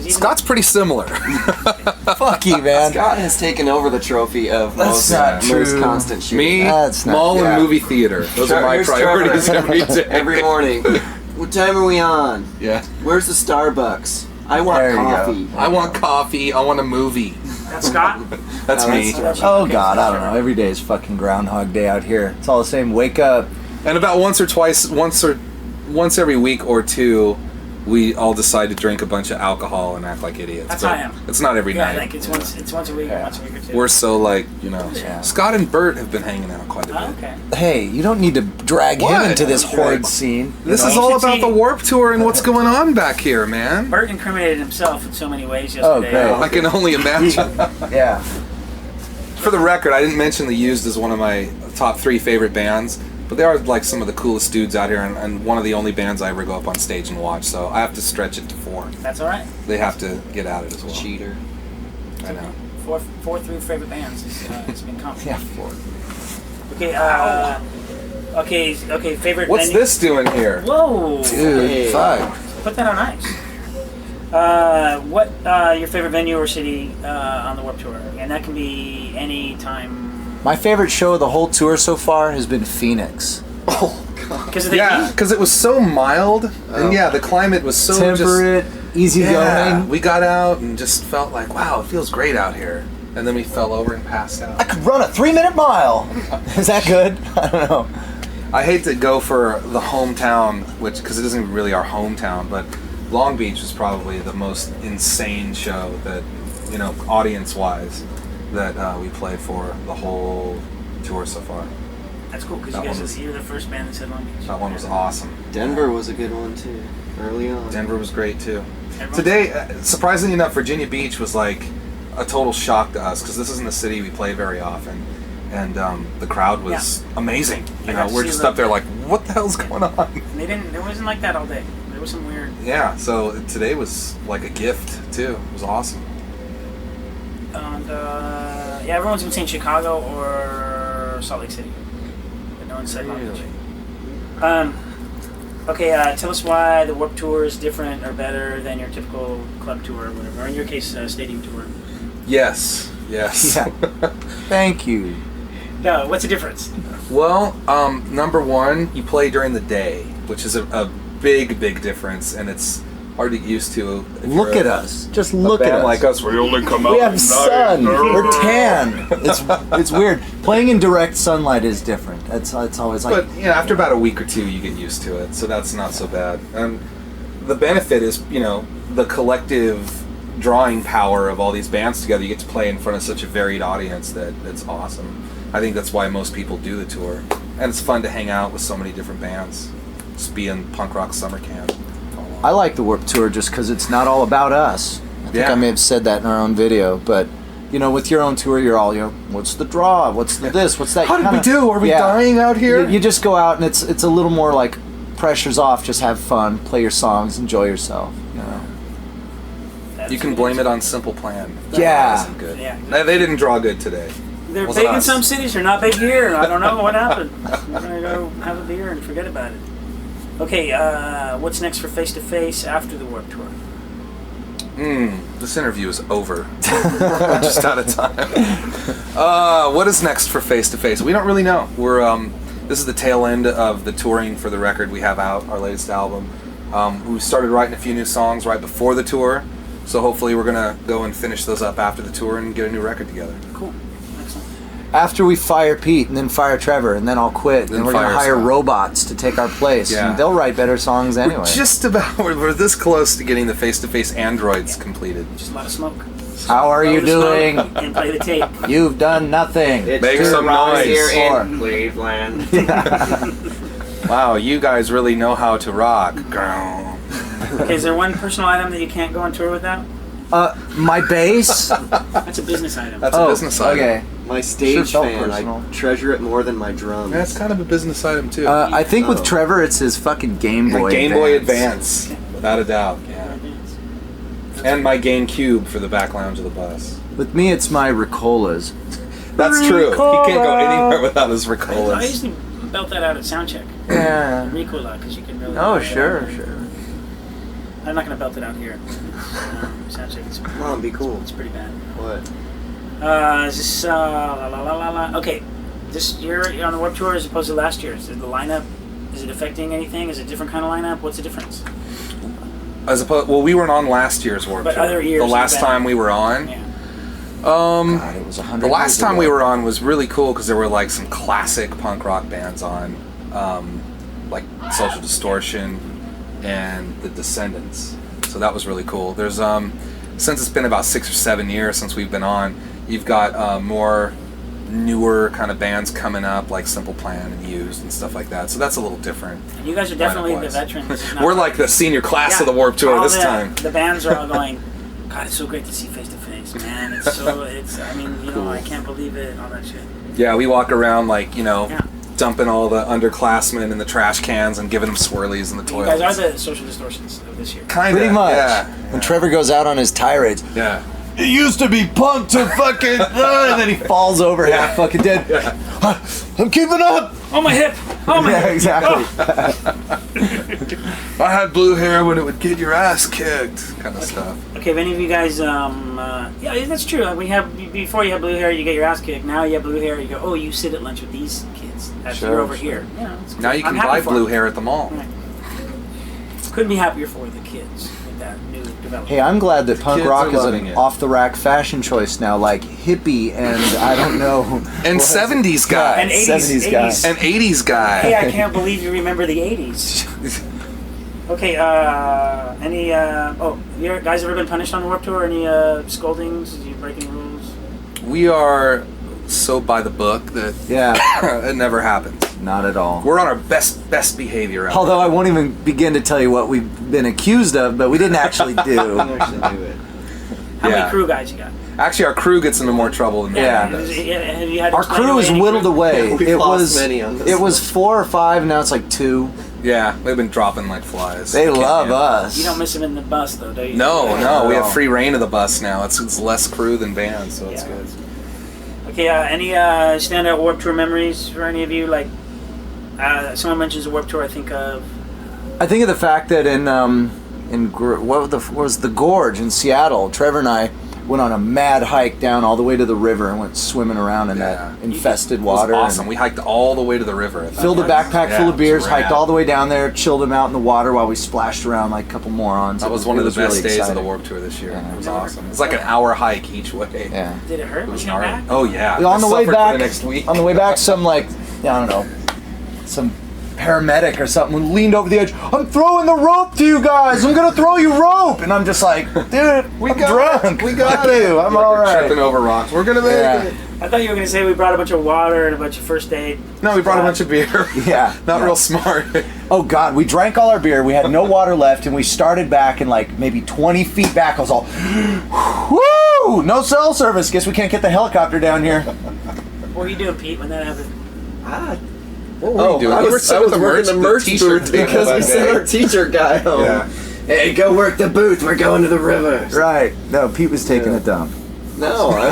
Scott's pretty similar. Fuck you, man. Scott has taken over the trophy of That's most constant shooting. Me, That's not mall yeah. and movie theater. Those are my Here's priorities Trevor. every day. Every morning. What time are we on? Yeah. Where's the Starbucks? I want There you coffee. go. I want coffee. I want a movie. That's Scott? That's me. Oh God, I don't know. Every day is fucking Groundhog Day out here. It's all the same. Wake up. And about once every week or two, we all decide to drink a bunch of alcohol and act like idiots. That's but how I am. It's not every Yeah, night. like it's once a week, once a week or two. We're so like, Yeah. Scott and Bert have been hanging out quite a bit. Oh, okay. Hey, you don't need to drag him What? into this horrid scene. This you is know? all about the Warped Tour and what's going on back here, man. Bert incriminated himself in so many ways Oh, yesterday. great. I can only imagine. Yeah. For the record, I didn't mention The Used as one of my top 3 favorite bands, but they are like some of the coolest dudes out here and one of the only bands I ever go up on stage and watch, so I have to stretch it to 4. That's all right. They have to get at it as well. Cheater. I know. 4 through favorite bands. It's been complicated. Yeah, 4. Okay. Okay. Favorite. What's venue? this doing here? Whoa. Dude, fuck. Put that on ice. What your favorite venue or city on the Warped Tour? And that can be any time. My favorite show of the whole tour so far has been Phoenix. Oh, God. Because of the yeah, heat? because it was so mild, and yeah, the climate was so temperate, easy going. We got out and just felt like, wow, it feels great out here. And then we fell over and passed out. I could run a 3-minute mile. Is that good? I don't know. I hate to go for the hometown, which because it isn't really our hometown, but Long Beach was probably the most insane show that, audience-wise, that we played for the whole tour so far. That's cool because That you one guys was- you're the first band that said Long Beach. That one was awesome. Denver was a good one too, early on. Denver was great too. Everyone's- Today, surprisingly enough, Virginia Beach was like a total shock to us because this isn't a city we play very often, and the crowd was amazing. You got to We're see just the- up there like, what the hell's going on? It wasn't like that all day. There was some weird. Yeah, so today was like a gift too. It was awesome. And everyone's been saying Chicago or Salt Lake City, but no one said Long Beach. Okay, tell us why the Warped Tour is different or better than your typical club tour or whatever, or in your case, stadium tour. Yes. Yeah. Thank you. No, what's the difference? Well, number one, you play during the day, which is a big difference, and it's hard to get used to. Look at us. Just look at us. Like us, we only come out. We have at sun. night. We're tan. It's weird. Playing in direct sunlight is different. It's always like. But after about a week or two, you get used to it, so that's not so bad. And the benefit is, the collective drawing power of all these bands together. You get to play in front of such a varied audience that's awesome. I think that's why most people do the tour, and it's fun to hang out with so many different bands. Just be in punk rock summer camp. I like the Warped Tour just because it's not all about us. I think I may have said that in our own video, but with your own tour, you're all what's the draw? What's the this? What's that? How did we do? Are we dying out here? You just go out and it's a little more like pressure's off. Just have fun, play your songs, enjoy yourself. You can blame it on Simple Plan. Yeah. That wasn't good. Yeah. They didn't draw good today. They're Wasn't big in us. some cities. They're not big here. I don't know what happened. We're gonna go have a beer and forget about it. Okay, what's next for Face to Face after the Warped Tour? This interview is over. We're just out of time. What is next for Face to Face? We don't really know. We're this is the tail end of the touring for the record we have out, our latest album. We started writing a few new songs right before the tour, so hopefully we're gonna go and finish those up after the tour and get a new record together. Cool. Excellent. After we fire Pete and then fire Trevor and then I'll quit, Then and we're gonna fire hire Scott. robots to take our place. Yeah. And they'll write better songs anyway. We're just about, we're this close to getting the face-to-face androids completed. Just a lot of smoke. How are you Blow the doing? smoke and play the tape. You've done nothing. Make some noise. Here in Cleveland. Wow, you guys really know how to rock. Okay, is there one personal item that you can't go on tour without? My bass. That's a business item. That's a business item. Okay. My stage Sure felt fan, personal. I treasure it more than my drums. That's kind of a business item too. I think with Trevor, it's his fucking Game Boy. My Game Boy Advance, without a doubt. Yeah. And my GameCube for the back lounge of the bus. With me, it's my Ricolas. That's true. He can't go anywhere without his I Ricolas. usually belt that out at soundcheck. Yeah. Ricola, because you can really. Oh, sure. I'm not gonna belt it out here. Soundcheck is. Come on, be cool. It's pretty bad. What? Is this la la la la la? Okay, this year you're on the Warped Tour as opposed to last year. Is the lineup? Is it affecting anything? Is it a different kind of lineup? What's the difference? As opposed, well, we weren't on last year's Warped But Tour. other years the last have been. time we were on. Yeah. God, it was 100 The last years time ago. we were on was really cool because there were like some classic punk rock bands on, like Social Distortion and The Descendants. So that was really cool. There's since it's been about 6 or 7 years since we've been on, you've got more newer kind of bands coming up like Simple Plan and Used and stuff like that. So that's a little different. And you guys are definitely the lineup-wise. veterans. This is not We're like the senior class of the Warped Tour all this the, time. The bands are all going, God, it's so great to see Face to Face, man. It's so, I mean, you know, I can't believe it, all that shit. Yeah, we walk around like, dumping all the underclassmen in the trash cans and giving them swirlies in the You toilets. guys are the Social Distortions of this year. Kinda, Pretty much. yeah. When Trevor goes out on his tirades. Yeah. It used to be punk to fucking, and then he falls over half fucking dead. I'm keeping up. Oh, my hip. Oh, my Yeah, hip. exactly. I had blue hair when it would get your ass kicked, kind of stuff. Okay, if any of you guys, yeah, that's true. Like, we have before you have blue hair, you get your ass kicked. Now you have blue hair, you go, oh, you sit at lunch with these kids. That's Sure, you're over sure. here. Yeah, it's Now cool. you I'm can happy buy for blue them. hair at the mall. Right. Couldn't be happier for the kids with that new development. Hey, I'm glad that punk Kids rock are is loving an it. off-the-rack fashion choice now, like hippie and I don't know. And 70s guy. And 80s, 70s guy. 80s. An 80s guy. Hey, I can't believe you remember the 80s. Okay, any, you guys ever been punished on the Warped Tour? Any scoldings? Did you break any rules? We are so by the book that it never happens. Not at all. We're on our best behavior. Out Although I won't even begin to tell you what we've been accused of, but we didn't actually do. How many crew guys you got? Actually, our crew gets into more trouble than Yeah. does. Have you had to Our explain crew away is any whittled crew? away. We've It lost was many on this it was one. 4 or 5. Now it's like 2. Yeah, they've been dropping like flies. They Can't love handle it. us. You don't miss them in the bus, though, do you? No, we have free reign of the bus now. It's less crew than band, so it's Yeah. good. Okay, any standout Warped Tour memories for any of you? Like, someone mentions the Warped Tour, I think of... I think of the fact that in what was the Gorge in Seattle, Trevor and I went on a mad hike down all the way to the river and went swimming around in that infested water. It was awesome. and We hiked all the way to the river. At that filled a point. backpack Yeah, full of it was beers, rad. hiked all the way down there, chilled them out in the water while we splashed around like a couple morons. That was one of the best really days of the exciting. Warped Tour this year. It was awesome. It was like an hour hike each way. Yeah. Did it hurt It when was you got gnarly. back? Oh yeah. On the I way suffered for back, the next week. on the way back, some I don't know, some paramedic or something leaned over the edge. I'm throwing the rope to you guys. I'm gonna throw you rope, and I'm just like, dude, I'm drunk. We got Fuck it. you. I'm Like all we're right. tripping over rocks. We're gonna make it. I thought you were going to say we brought a bunch of water and a bunch of first aid. No, we brought a bunch of beer. Yeah. Not real smart. Oh God, we drank all our beer. We had no water left, and we started back, and like maybe 20 feet back, I was all, woo! No cell service. Guess we can't get the helicopter down here. What were you doing, Pete, when that happened? What were we doing? I was working the merch booth because we sent our teacher guy home. Yeah. Hey, go work the booth. We're going to the river. Right. No, Pete was taking a dump. No, I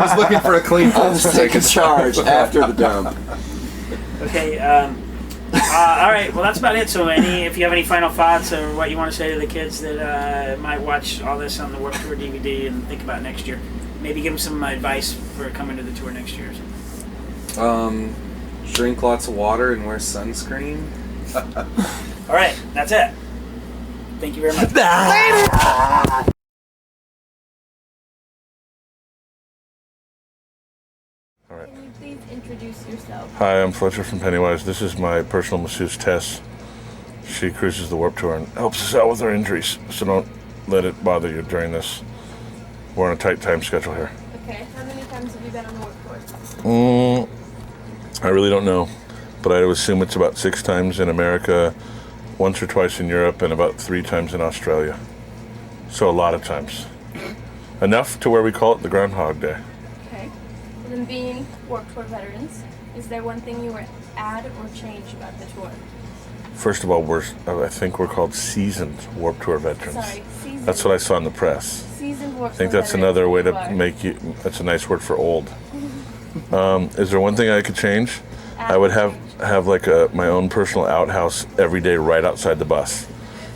was looking for a clean I was taking charge after the dump. Okay. All right. Well, that's about it. So, if you have any final thoughts or what you want to say to the kids that might watch all this on the Warped Tour DVD and think about next year, maybe give them some advice for coming to the tour next year. Or something. Drink lots of water and wear sunscreen. All right. That's it. Thank you very much. Can you please introduce yourself? Hi, I'm Fletcher from Pennywise. This is my personal masseuse, Tess. She cruises the Warped Tour and helps us out with our injuries, so don't let it bother you during this. We're on a tight time schedule here. Okay, how many times have you been on the Warped Tour? I really don't know, but I would assume it's about 6 times in America, once or twice in Europe, and about 3 times in Australia. So a lot of times. Enough to where we call it the Groundhog Day. Okay. And then being Warped Tour veterans, is there one thing you would add or change about the tour? First of all, I think we're called seasoned Warped Tour veterans. Sorry, seasoned. That's what I saw in the press. Seasoned Warped I think Tour that's veterans, another way you to are. make you. That's a nice word for old. Is there one thing I could change? I would have like my own personal outhouse every day right outside the bus,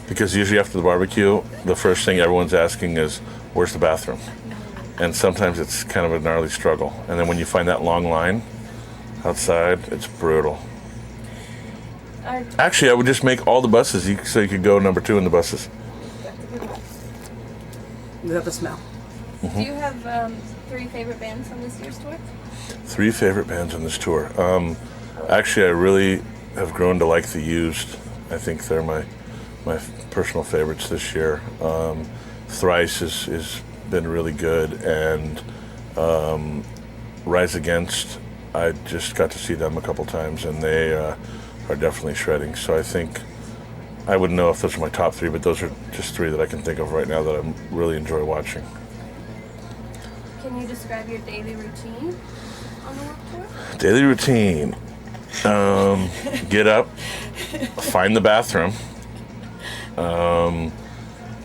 because usually after the barbecue, the first thing everyone's asking is, "Where's the bathroom?" And sometimes it's kind of a gnarly struggle. And then when you find that long line outside, it's brutal. Actually, I would just make all the buses so you could go number 2 in the buses. Is that the smell? Do you have 3 favorite bands on this year's tour? 3 favorite bands on this tour. Actually, I really have grown to like the Used. I think they're my personal favorites this year. Thrice has been really good, and Rise Against, I just got to see them a couple times, and they are definitely shredding. So I think, I wouldn't know if those are my top 3, but those are just 3 that I can think of right now that I really enjoy watching. Can you describe your daily routine on the Warped Tour? Daily routine. Get up, find the bathroom.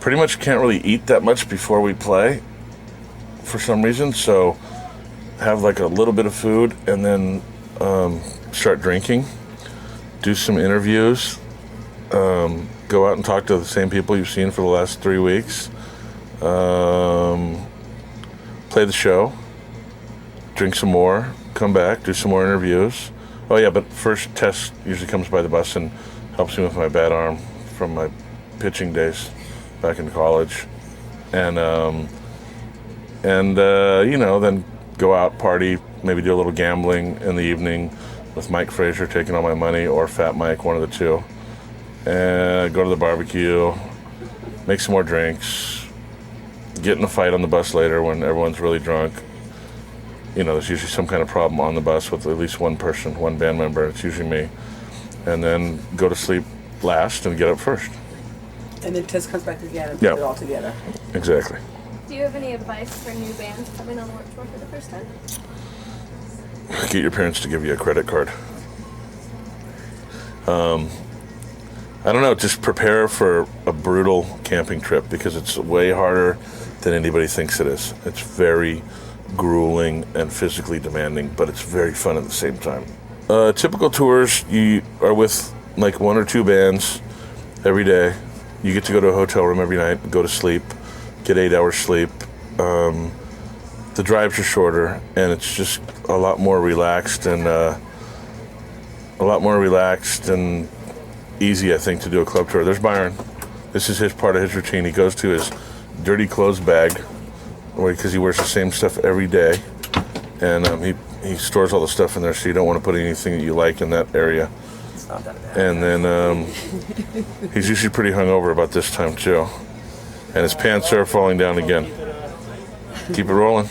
Pretty much can't really eat that much before we play for some reason, so have like a little bit of food and then start drinking, do some interviews, go out and talk to the same people you've seen for the last 3 weeks, play the show, drink some more, come back, do some more interviews. Oh yeah, but first Tess usually comes by the bus and helps me with my bad arm from my pitching days back in college, and then go out, party, maybe do a little gambling in the evening with Mike Frazier taking all my money, or Fat Mike, one of the two, and go to the barbecue, make some more drinks, get in a fight on the bus later when everyone's really drunk. There's usually some kind of problem on the bus with at least one person, one band member. It's usually me. And then go to sleep last and get up first. And then Tess comes back again and Yeah. put it all together. Exactly. Do you have any advice for new bands coming on the Warped Tour for the first time? Get your parents to give you a credit card. I don't know, just prepare for a brutal camping trip, because it's way harder than anybody thinks it is. It's very grueling and physically demanding, but it's very fun at the same time. Typical tours, you are with like 1 or 2 bands every day. You get to go to a hotel room every night, go to sleep, get 8 hours sleep. The drives are shorter, and it's just a lot more relaxed and easy, I think, to do a club tour. There's Byron. This is his part of his routine. He goes to his dirty clothes bag, because he wears the same stuff every day, and he stores all the stuff in there, so you don't want to put anything that you like in that area. It's not that bad. And then he's usually pretty hungover about this time too, and his pants are falling down again. Keep it rolling.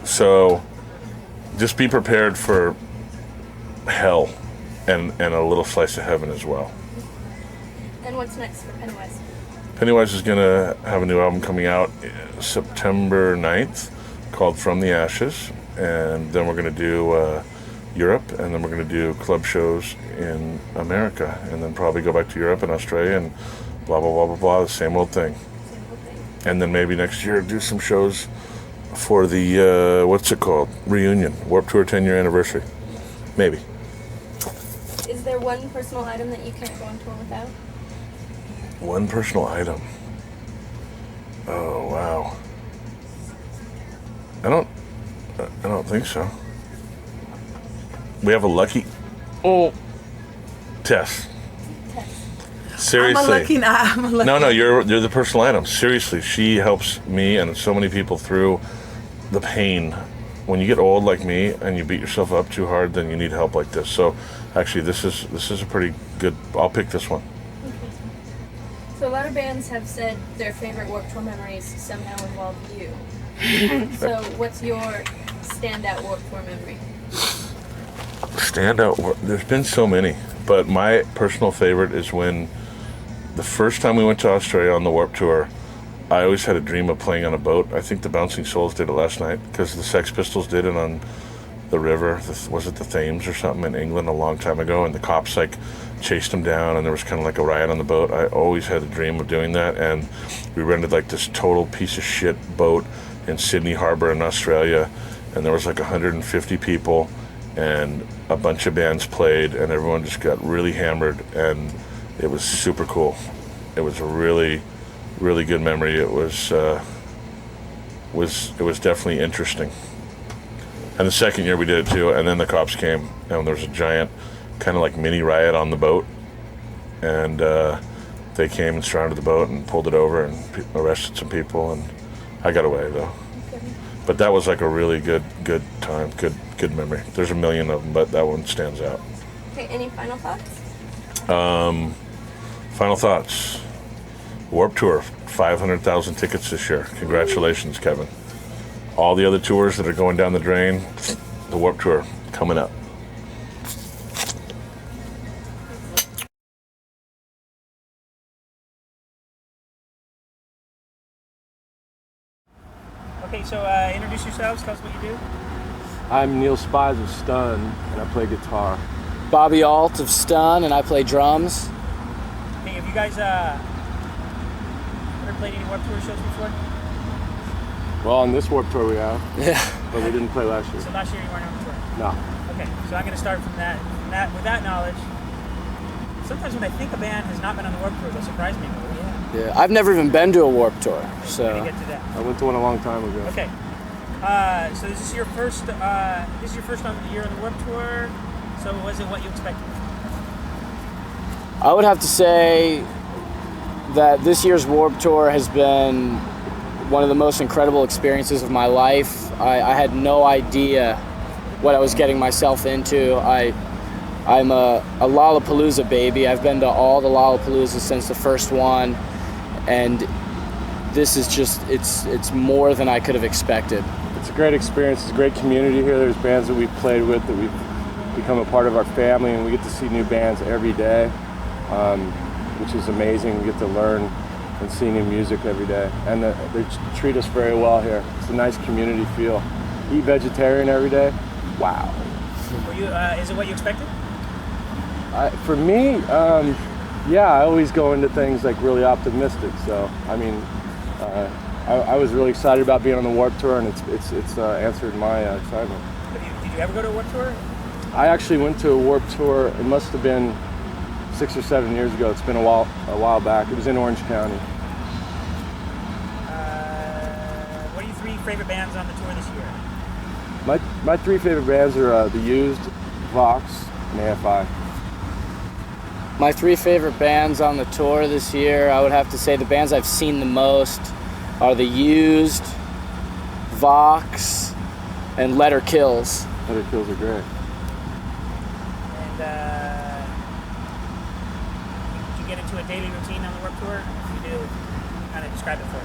So just be prepared for hell and a little slice of heaven as well. And what's next for Pennywise? Pennywise is going to have a new album coming out September 9th called From the Ashes, and then we're going to do Europe, and then we're going to do club shows in America, and then probably go back to Europe and Australia and blah, blah, blah, blah, blah, the same old thing. And then maybe next year do some shows for the, what's it called? Reunion, Warped Tour 10-year anniversary. Maybe. Is there one personal item that you can't go on tour without? One personal item. Oh, wow. I don't think so. We have a lucky... Oh. Tess. Seriously. I'm a lucky now. I'm a lucky. No, you're the personal item. Seriously, she helps me and so many people through the pain. When you get old like me and you beat yourself up too hard, then you need help like this. So, actually, this is a pretty good. I'll pick this one. So a lot of bands have said their favorite Warped Tour memories somehow involve you. So what's your standout Warped Tour memory? Standout. There's been so many, but my personal favorite is when the first time we went to Australia on the Warped Tour, I always had a dream of playing on a boat. I think the Bouncing Souls did it last night because the Sex Pistols did it on the river. Was it the Thames or something in England a long time ago? And the cops like chased them down, and there was kind of like a riot on the boat. I always had a dream of doing that, and we rented like this total piece of shit boat in Sydney Harbor in Australia, and there was like 150 people, and a bunch of bands played, and everyone just got really hammered, and it was super cool. It was a really, really good memory. It was definitely interesting. And the second year we did it too, and then the cops came, and there was a giant kind of like mini riot on the boat, and they came and surrounded the boat and pulled it over and arrested some people, and I got away though. But that was like a really good time, good memory. There's a million of them, but that one stands out. Okay, any final thoughts? Final thoughts. Warped Tour, 500,000 tickets this year. Congratulations, Kevin. All the other tours that are going down the drain, the Warped Tour coming up. Okay, so introduce yourselves. Tell us what you do. I'm Neil Spies of Stun, and I play guitar. Bobby Alt of Stun, and I play drums. Okay, have you guys ever played any Warped Tour shows before? Well, on this Warped Tour we have. Yeah. But we didn't play last year. So last year you weren't on tour? No. Okay, so I'm going to start from that. With that knowledge, sometimes when I think a band has not been on the Warped Tour, they'll surprise me. Yeah, I've never even been to a Warped Tour, so. We're gonna get to that. I went to one a long time ago. Okay. So this is your first year on the Warped Tour. So was it what you expected? I would have to say that this year's Warped Tour has been one of the most incredible experiences of my life. I had no idea what I was getting myself into. I'm a Lollapalooza baby. I've been to all the Lollapaloozas since the first one, and this is just, it's more than I could have expected. It's a great experience. It's a great community here. There's bands that we've played with that we've become a part of our family, and we get to see new bands every day, which is amazing. We get to learn and see new music every day, and they treat us very well here. It's a nice community feel. Eat vegetarian every day. Wow. Were you? Is it what you expected? For me, yeah, I always go into things like really optimistic. So, I mean, I was really excited about being on the Warped Tour, and it's answered my excitement. Did you ever go to a Warped Tour? I actually went to a Warped Tour. It must have been 6 or 7 years ago. It's been a while back. It was in Orange County. What are your three favorite bands on the tour this year? My three favorite bands are The Used, Vox, and AFI. My three favorite bands on the tour this year, I would have to say the bands I've seen the most are The Used, Vox, and Letter Kills. Letter Kills are great. And did you get into a daily routine on the Warped Tour? If you do, kind of describe it for us.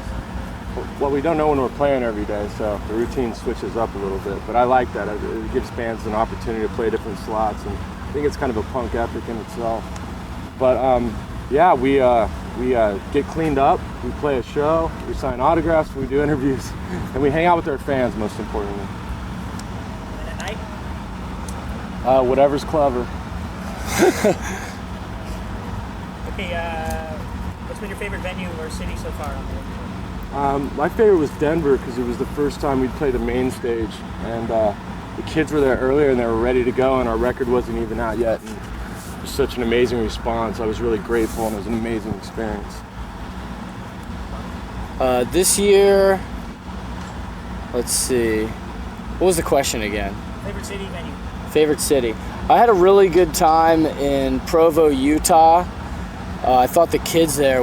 Well, we don't know when we're playing every day, so the routine switches up a little bit. But I like that. It gives bands an opportunity to play different slots, and I think it's kind of a punk ethic in itself. But yeah, we get cleaned up, we play a show, we sign autographs, we do interviews, and we hang out with our fans, most importantly. And at night? Whatever's clever. Okay, what's been your favorite venue or city so far on the Warped Tour? My favorite was Denver because it was the first time we'd played the main stage, and the kids were there earlier and they were ready to go, and our record wasn't even out yet. And it was such an amazing response. I was really grateful, and it was an amazing experience. This year, let's see. What was the question again? Favorite city, venue? Favorite city. I had a really good time in Provo, Utah. I thought the kids there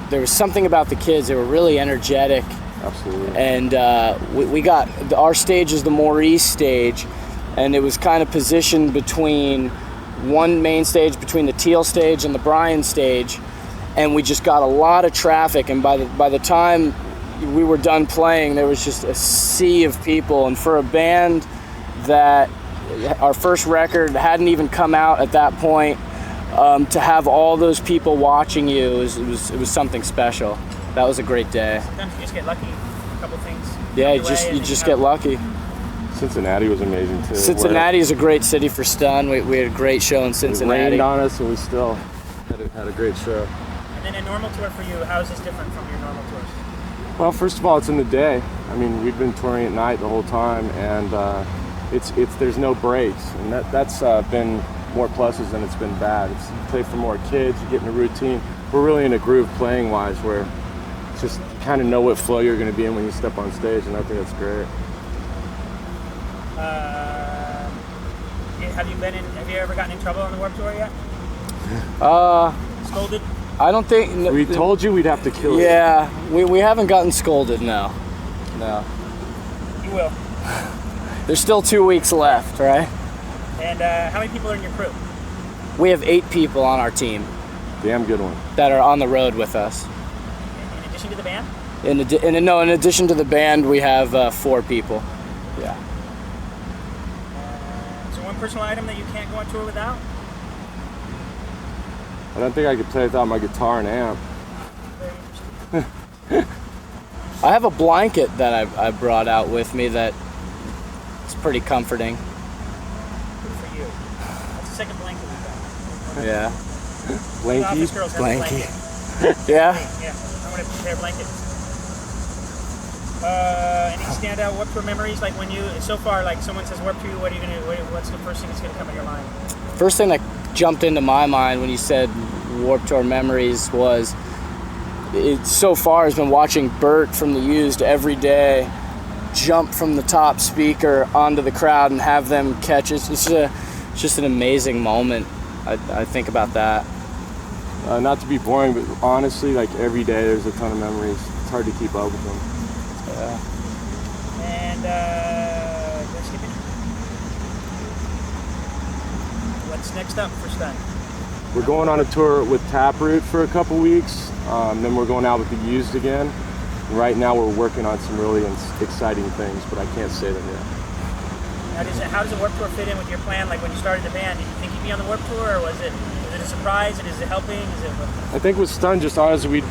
there was something about the kids. They were really energetic. Absolutely. And we got, our stage is the Maurice stage, and it was kind of positioned between one main stage, between the Teal stage and the Bryan stage, and we just got a lot of traffic, and by the time we were done playing, there was just a sea of people. And for a band that our first record hadn't even come out at that point, to have all those people watching you, it was something special. That was a great day. Sometimes you just get lucky, a couple things. Yeah, you just get lucky. Cincinnati was amazing too. Cincinnati is a great city for stun. We had a great show in Cincinnati. It rained on us, and we still had a great show. And then a normal tour for you, how is this different from your normal tours? Well, first of all, it's in the day. I mean, we've been touring at night the whole time, and there's no breaks, and that's been more pluses than it's been bad. You play for more kids, you get in a routine. We're really in a groove playing wise, where it's just you kind of know what flow you're going to be in when you step on stage, and I think that's great. Have you ever gotten in trouble on the Warped Tour yet? Scolded? I don't think. We told you we'd have to kill you. Yeah, we haven't gotten scolded, no. You will. There's still 2 weeks left, right? And how many people are in your crew? We have 8 people on our team. Damn good one. That are on the road with us. In addition to the band? In addition to the band, we have 4 people. Yeah. Is there one personal item that you can't go on tour without? I don't think I could play without my guitar and amp. I have a blanket that I brought out with me that it's pretty comforting. Good for you. That's the second blanket we've got. Yeah. The office girls have a blanket. Yeah? Yeah, I want to prepare blankets. Any standout Warped Tour memories? Like when you, so far, like someone says Warped Tour, what's the first thing that's going to come in your mind? First thing that jumped into my mind when you said Warped Tour memories was, it so far has been watching Bert from The Used every day jump from the top speaker onto the crowd and have them catch it. It's just an amazing moment. I think about that. Not to be boring, but honestly, like every day there's a ton of memories. It's hard to keep up with them. Yeah. And what's next up for Stun? We're going on a tour with Taproot for a couple weeks. Then we're going out with The Used again. And right now we're working on some really exciting things, but I can't say them yet. How does the Warped Tour fit in with your plan? Like when you started the band, did you think you'd be on the Warped Tour, or was it a surprise? And is it helping? I think with Stun, just honestly,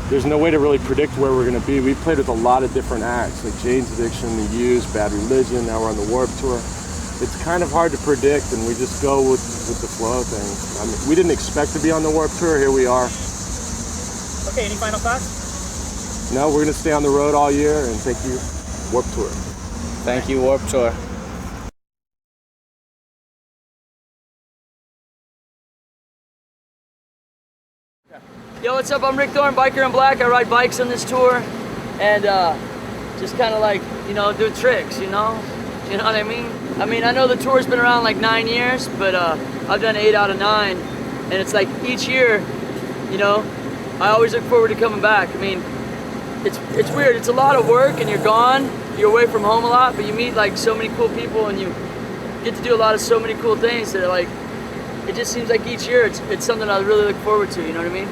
there's no way to really predict where we're going to be. We've played with a lot of different acts, like Jane's Addiction, The Used, Bad Religion. Now we're on the Warped Tour. It's kind of hard to predict, and we just go with the flow thing. I mean, we didn't expect to be on the Warped Tour. Here we are. Okay, any final thoughts? No, we're going to stay on the road all year, and thank you, Warped Tour. Thank you, Warped Tour. Yo, what's up? I'm Rick Thorne, Biker in Black. I ride bikes on this tour, and just kind of like, do tricks, you know what I mean? I know the tour's been around like 9 years, but I've done 8 out of 9, and it's like each year, I always look forward to coming back. I mean, it's weird. It's a lot of work, and you're gone. You're away from home a lot, but you meet like so many cool people, and you get to do so many cool things that are like, it just seems like each year it's something I really look forward to. You know what I mean?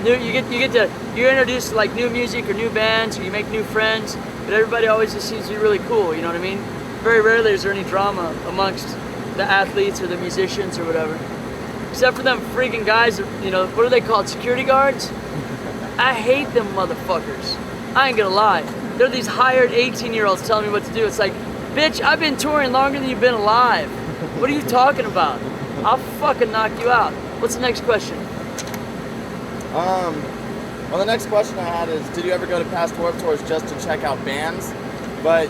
You're introduced to like new music or new bands, or you make new friends, but everybody always just seems to be really cool. You know what I mean? Very rarely is there any drama amongst the athletes or the musicians or whatever. Except for them freaking guys, what are they called? Security guards? I hate them motherfuckers. I ain't gonna lie. They're these hired 18-year-olds telling me what to do. It's like, bitch, I've been touring longer than you've been alive. What are you talking about? I'll fucking knock you out. What's the next question? Well, the next question I had is, did you ever go to past Warped Tours just to check out bands? But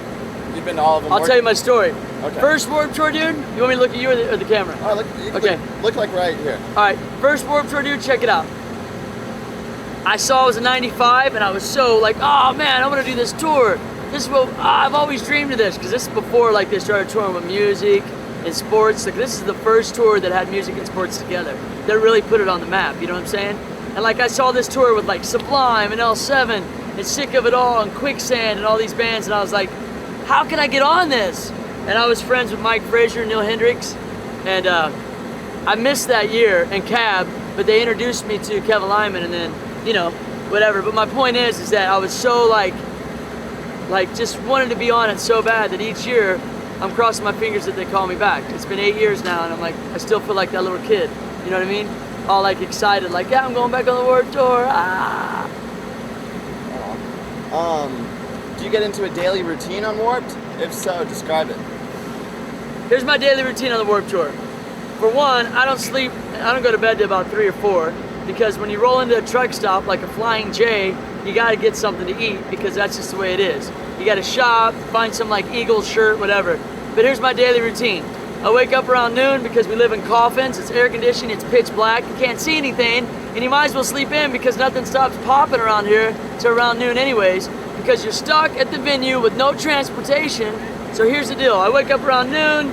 you've been to all of them. I'll tell you my story. Okay. First Warped Tour, dude. You want me to look at you or the camera? All right, okay. Look like right here. All right. First Warped Tour, dude. Check it out. I saw it was a '95, and I was so like, oh man, I want to do this tour. This is what I've always dreamed of this, because this is before like they started touring with music and sports. Like this is the first tour that had music and sports together. That really put it on the map. You know what I'm saying? And like I saw this tour with like Sublime and L7 and Sick of It All and Quicksand and all these bands, and I was like, how can I get on this? And I was friends with Mike Frazier and Neil Hendricks, and I missed that year in Cab, but they introduced me to Kevin Lyman, and then, you know, whatever. But my point is that I was so like just wanted to be on it so bad that each year I'm crossing my fingers that they call me back. It's been 8 years now, and I'm like, I still feel like that little kid. You know what I mean? All like excited, like, yeah, I'm going back on the Warped Tour. Ah. Do you get into a daily routine on Warped? If so, describe it. Here's my daily routine on the Warped Tour. For one, I don't sleep, I don't go to bed till about 3 or 4, because when you roll into a truck stop like a Flying J, you gotta get something to eat, because that's just the way it is. You gotta shop, find some like Eagles shirt, whatever. But here's my daily routine. I wake up around noon because we live in coffins, it's air conditioned, it's pitch black, you can't see anything, and you might as well sleep in because nothing stops popping around here till around noon anyways, because you're stuck at the venue with no transportation. So here's the deal, I wake up around noon,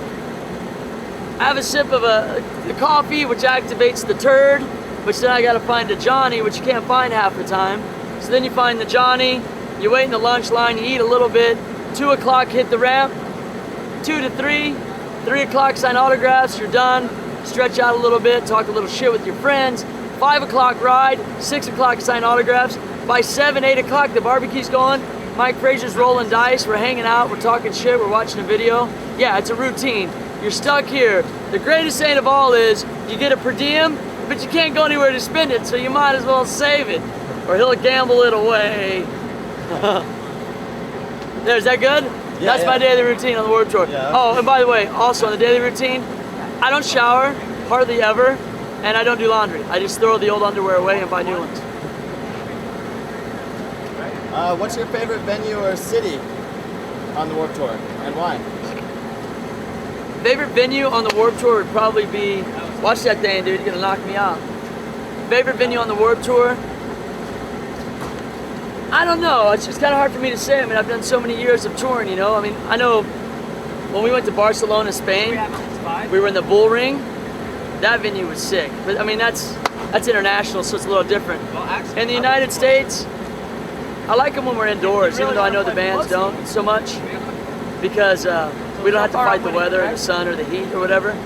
I have a sip of the coffee, which activates the turd, which then I gotta find a Johnny, which you can't find half the time. So then you find the Johnny, you wait in the lunch line, you eat a little bit, 2 o'clock hit the ramp, 2 to 3, 3 o'clock sign autographs, you're done, stretch out a little bit, talk a little shit with your friends, 5 o'clock ride, 6 o'clock sign autographs, by 7, 8 o'clock the barbecue's going, Mike Frazier's rolling dice, we're hanging out, we're talking shit, we're watching a video. Yeah, it's a routine. You're stuck here. The greatest thing of all is you get a per diem, but you can't go anywhere to spend it, so you might as well save it, or he'll gamble it away. There, is that good? Yeah, That's my daily routine on the Warped Tour. Yeah. Oh, and by the way, also on the daily routine, I don't shower, hardly ever, and I don't do laundry. I just throw the old underwear away and buy new ones. What's your favorite venue or city on the Warped Tour, and why? Favorite venue on the Warped Tour would probably be, watch that thing, dude, you're gonna knock me out. Favorite venue on the Warped Tour? I don't know, it's just kind of hard for me to say. I mean, I've done so many years of touring, you know? I mean, I know when we went to Barcelona, Spain, we were in the Bull Ring. That venue was sick. But I mean, that's international, so it's a little different. In the United States, I like them when we're indoors, even though I know the bands don't so much, because we don't have to fight the weather or the sun or the heat or whatever.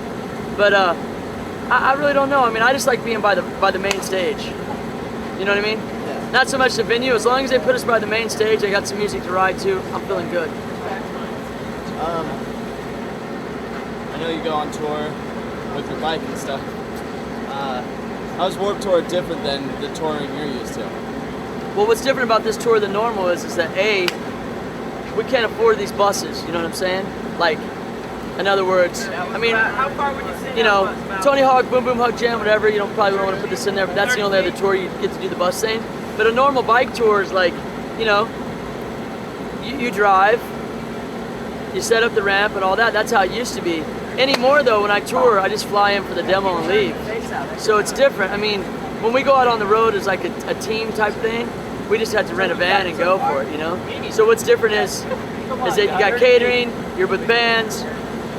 But I really don't know. I mean, I just like being by the main stage. You know what I mean? Yeah. Not so much the venue. As long as they put us by the main stage, I got some music to ride to, I'm feeling good. I know you go on tour with your bike and stuff. How's Warped Tour different than the touring you're used to? Well, what's different about this tour than normal is that A, we can't afford these buses, you know what I'm saying? Like, in other words, I mean, you know, Tony Hawk, Boom Boom Hawk Jam, whatever, you don't probably don't want to put this in there, but that's the only other tour you get to do the bus thing. But a normal bike tour is like, you know, you drive, you set up the ramp and all that. That's how it used to be. Anymore though, when I tour, I just fly in for the demo and leave. So it's different. I mean, when we go out on the road as like a team type thing, we just have to rent a van and go for it, you know? So what's different is that you got catering, you're with bands,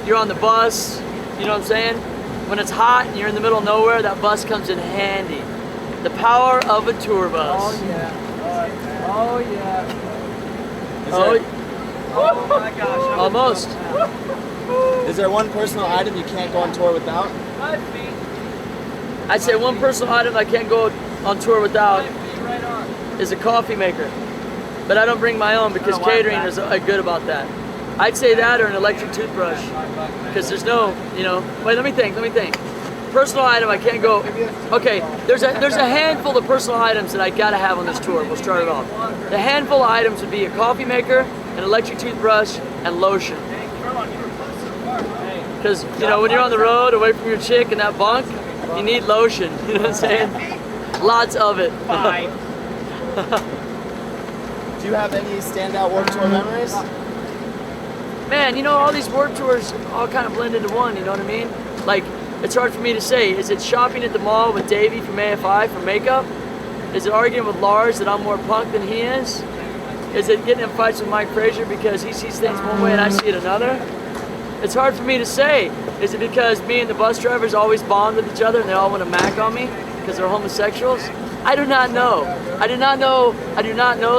you're on the bus, you know what I'm saying? When it's hot and you're in the middle of nowhere, that bus comes in handy. The power of a tour bus. Oh yeah. Oh yeah. Oh my gosh. Almost. Is there one personal item you can't go on tour without? I'd say one personal item I can't go on tour without is a coffee maker. But I don't bring my own because catering is good about that. I'd say that or an electric toothbrush. Because there's no, you know, wait, let me think. Personal item I can't go, okay, there's a handful of personal items that I gotta have on this tour. We'll start it off. The handful of items would be a coffee maker, an electric toothbrush, and lotion. Because, you know, when you're on the road away from your chick in that bunk, you need lotion, you know what I'm saying? Lots of it. Do you have any standout Warped Tour memories? Man, you know, all these Warped Tours all kind of blend into one, you know what I mean? Like, it's hard for me to say. Is it shopping at the mall with Davey from AFI for makeup? Is it arguing with Lars that I'm more punk than he is? Is it getting in fights with Mike Frazier because he sees things one way and I see it another? It's hard for me to say. Is it because me and the bus drivers always bond with each other and they all want to mac on me because they're homosexuals? I do not know. I do not know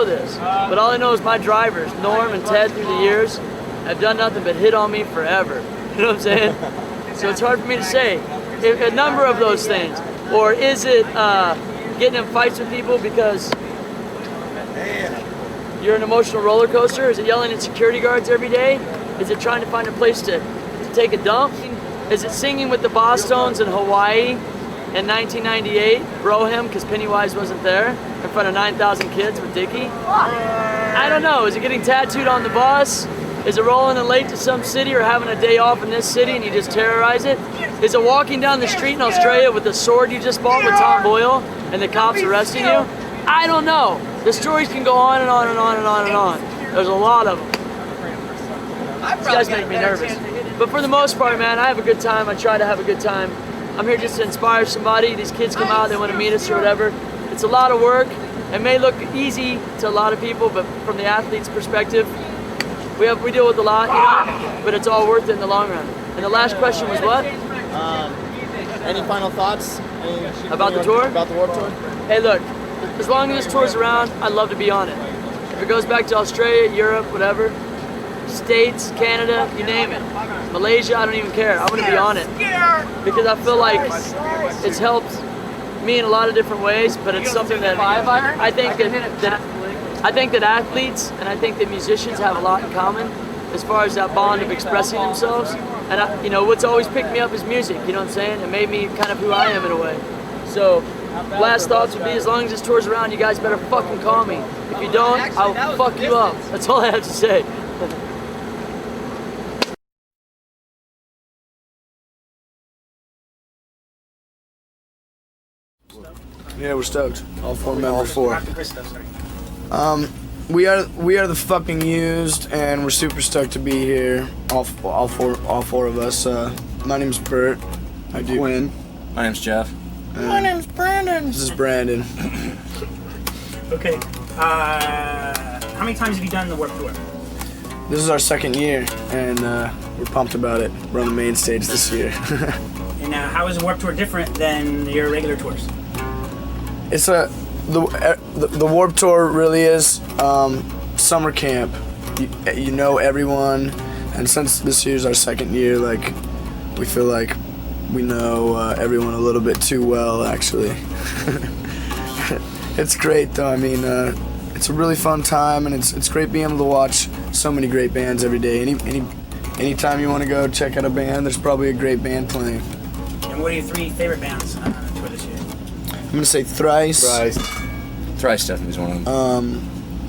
this. But all I know is my drivers, Norm and Ted, through the years, have done nothing but hit on me forever. You know what I'm saying? So it's hard for me to say. A number of those things. Or is it getting in fights with people because you're an emotional roller coaster? Is it yelling at security guards every day? Is it trying to find a place to take a dump? Is it singing with the Bosstones in Hawaii in 1998, Broham, because Pennywise wasn't there, in front of 9,000 kids with Dickie? I don't know. Is it getting tattooed on the bus? Is it rolling in late to some city or having a day off in this city and you just terrorize it? Is it walking down the street in Australia with the sword you just bought with Tom Boyle and the cops arresting you? I don't know. The stories can go on and on and on and on and on. There's a lot of them. These guys make me nervous. But for the most part, man, I have a good time. I try to have a good time. I'm here just to inspire somebody. These kids come out, they want to meet us or whatever. It's a lot of work. It may look easy to a lot of people, but from the athlete's perspective, we deal with a lot, you know, but it's all worth it in the long run. And the last question was what? Any final thoughts? About the tour? About the Warped Tour? Hey, look, as long as this tour's around, I'd love to be on it. If it goes back to Australia, Europe, whatever, States, Canada, you name it. Malaysia, I don't even care. I want to be on it. Because I feel like it's helped me in a lot of different ways, but it's something that I think that athletes and I think that musicians have a lot in common as far as that bond of expressing themselves. And you know, what's always picked me up is music, you know what I'm saying? It made me kind of who I am in a way. So, last thoughts would be, as long as this tour's around, you guys better fucking call me. If you don't, I'll fuck you up. That's all I have to say. Yeah, we're stoked. All four members. All four. We are the fucking used, and we're super stoked to be here. All four of us. My name's Bert. I do. Quinn. My name's Jeff. My name's Brandon. This is Brandon. Okay. How many times have you done the Warped Tour? This is our second year, and we're pumped about it. We're on the main stage this year. And how is the Warped Tour different than your regular tours? It's the Warped Tour really is summer camp. You know everyone, and since this year's our second year, like we feel like we know everyone a little bit too well, actually. It's great though. I mean, it's a really fun time, and it's great being able to watch so many great bands every day. Anytime you want to go check out a band, there's probably a great band playing. And what are your three favorite bands on the tour this year? I'm gonna say Thrice. Thrice definitely is one of them.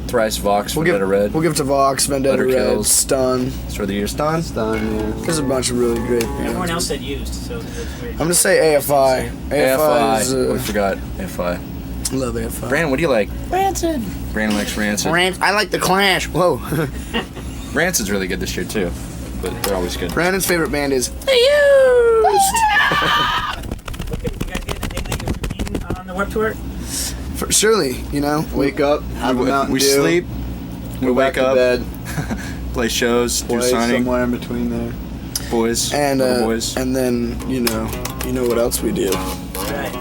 Thrice, Vox, Vendetta Red. We'll give it to Vox, Vendetta Red, Kills. Stun. Story of the Year, Stun. Yeah. There's a bunch of really great bands. Everyone else said used, so that's great. I'm gonna say AFI. AFI is, we forgot AFI. Love AFI. Brandon, what do you like? Rancid. Brandon likes Rancid. I like the Clash. Whoa. Rancid's really good this year too, but they're always good. Brandon's favorite band is The Used. On the Warped Tour? Surely, you know. Wake up, have a Mountain We Dew, sleep, we go wake back to up, bed, play shows, do play signing, somewhere in between there. boys, And boys. and then you know what else we do. Right.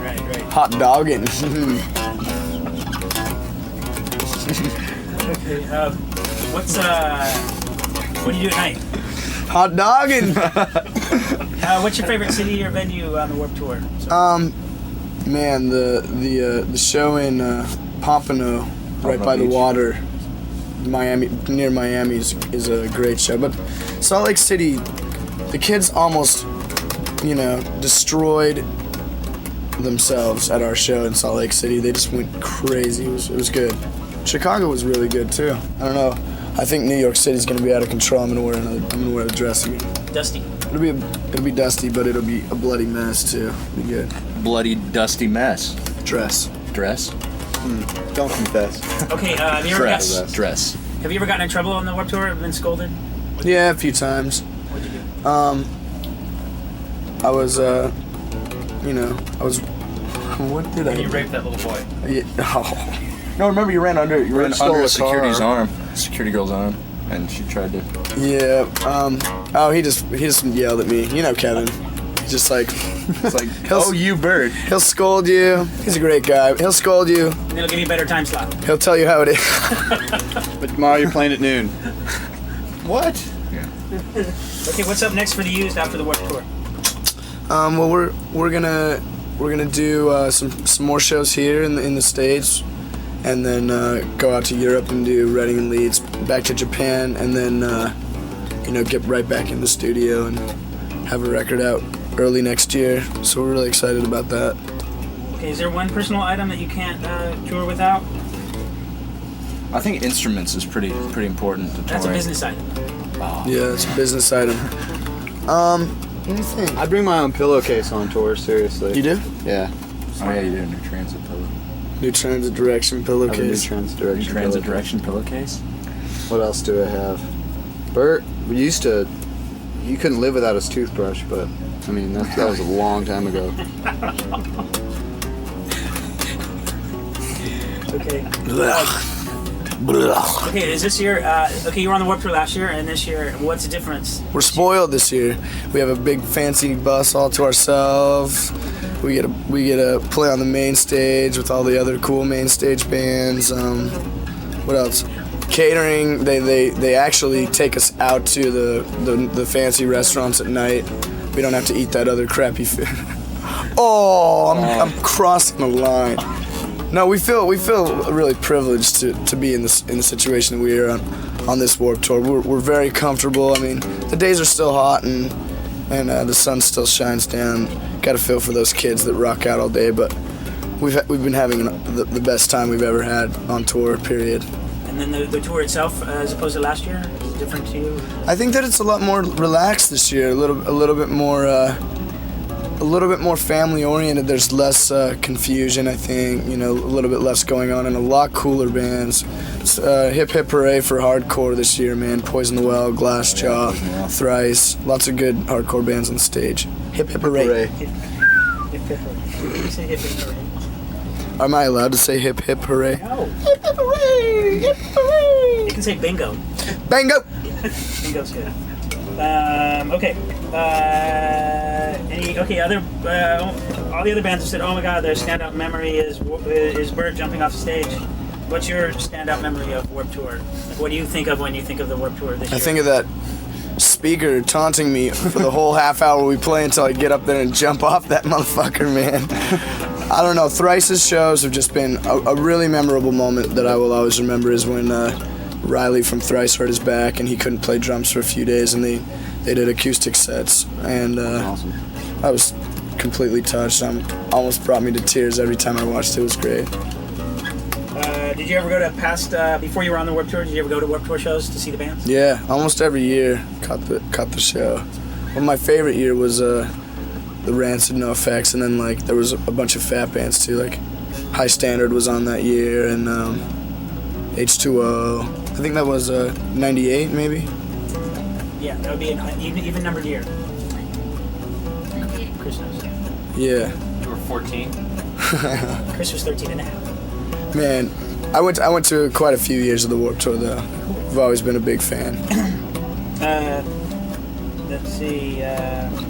Hot dogging. Okay, what do you do at night? Hot dogging. What's your favorite city or venue on the Warped Tour? Man, the show in Pompano, right by the water, Miami, near Miami, is a great show. But Salt Lake City, the kids almost, destroyed themselves at our show in Salt Lake City. They just went crazy. It was good. Chicago was really good too. I don't know. I think New York City's gonna be out of control. I'm gonna wear a dress again. Dusty. It'll be dusty, but it'll be a bloody mess too. Be good. Bloody dusty mess. Dress. Don't confess. Okay, have you ever Dress. have you ever gotten in trouble on the Warped Tour? Been scolded? Yeah, a few times. What'd you do? I was, what did I You do? raped that little boy. Yeah. Oh. No, remember you ran under Ran stole under a a security's car. arm, security girl's arm, and she tried to. Yeah. He just yelled at me. You know, Kevin. He's just like, It's like, oh, you bird. He'll scold you. He's a great guy. He'll scold you. And it'll give you a better time slot. He'll tell you how it is. But tomorrow you're playing at noon. What? Okay, what's up next for the used after the Warped Tour? Well, we're gonna do some more shows here in the States, and then go out to Europe and do Reading and Leeds, back to Japan, and then get right back in the studio and have a record out early next year. So we're really excited about that. Okay, is there one personal item that you can't tour without? I think instruments is pretty important to That's a touring. business item. Yeah, it's a business item. Let me think. I bring my own pillowcase on tour, seriously. You do? Yeah. Oh yeah, you did a new transit pillow. New Transit Direction I have a new pillowcase. transit New direction. transit pillowcase. direction pillowcase. What else do I have? Bert, you couldn't live without his toothbrush, but I mean that was a long time ago. Okay. Okay, is this year? Okay, you were on the Warped Tour last year, and this year, what's the difference? We're spoiled this year. We have a big fancy bus all to ourselves. We get to play on the main stage with all the other cool main stage bands. What else? Catering. They actually take us out to the fancy restaurants at night. We don't have to eat that other crappy food. I'm crossing the line. No, we feel really privileged to be in the situation that we are on this Warped Tour. We're very comfortable. I mean, the days are still hot and the sun still shines down. Got to feel for those kids that rock out all day, but we've been having the best time we've ever had on tour. Period. And then the tour itself, as opposed to last year, is it different to you? I think that it's a lot more relaxed this year. A little bit more family oriented. There's less confusion, I think. A little bit less going on, and a lot cooler bands. It's, Hip Hip Hooray for hardcore this year, man. Poison the Well, Glassjaw, Thrice. Lots of good hardcore bands on stage. Hip Hip Hooray. Hip Hip Hooray. You say Hip Hip Hooray. Am I allowed to say Hip Hip Hooray? No. Hip Hip Hooray! Hip Hip Hooray! You can say bingo. Bingo! Bingo's good. Okay. All the other bands have said, "Oh my God, their standout memory is Bert jumping off stage." What's your standout memory of Warped Tour? Like, what do you think of when you think of the Warped Tour this year? I think of that speaker taunting me for the whole half hour we play until I get up there and jump off that motherfucker, man. I don't know. Thrice's shows have just been a really memorable moment that I will always remember is when Riley from Thrice hurt his back and he couldn't play drums for a few days, and they did acoustic sets, and Awesome. I was completely touched. Almost brought me to tears every time I watched it. It was great. Did you ever go to before you were on the Warped Tour? Did you ever go to Warped Tour shows to see the bands? Yeah, almost every year caught the show. Well, my favorite year was the Rancid No Effects, and then there was a bunch of fat bands too. Like High Standard was on that year, and H2O. I think that was 98 maybe. Yeah, that would be an even numbered year. Chris knows. Yeah. You were 14? Chris was 13 and a half. Man, I went to quite a few years of the Warped Tour though. I've always been a big fan. Let's see. And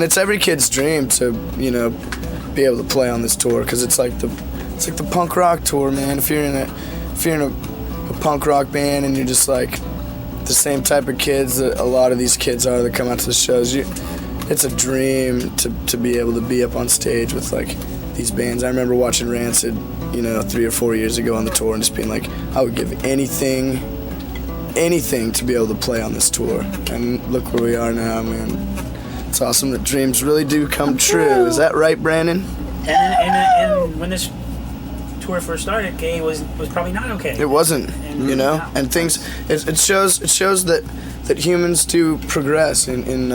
it's every kid's dream to be able to play on this tour, because it's like the punk rock tour, man. If you're in a punk rock band and you're just like the same type of kids that a lot of these kids are that come out to the shows, it's a dream to be able to be up on stage with these bands. I remember watching Rancid, 3 or 4 years ago on the tour and just being like, I would give anything to be able to play on this tour. And look where we are now, man. It's awesome that dreams really do come true. Is that right, Brandon? And when this Tour first started, gay was probably not okay. It wasn't, And, you know, and things. It shows that humans do progress in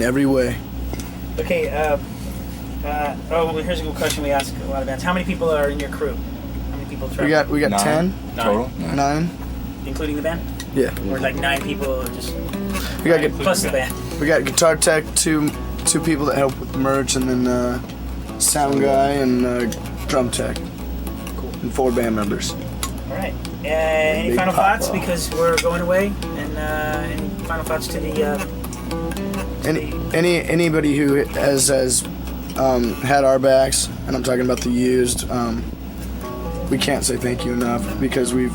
every way. Okay. Here's a good question we ask a lot of bands. How many people are in your crew? How many people travel? We got 10 total. 9. Including the band? Yeah. Or like 9 people just We got plus the band. We got guitar tech, two people that help with the merch, and then sound guy and drum tech. Cool. And 4 band members. All right. Any Big final pop thoughts? off. Because we're going away. And any final thoughts to the... Anybody who has had our backs, and I'm talking about the used, we can't say thank you enough, because we've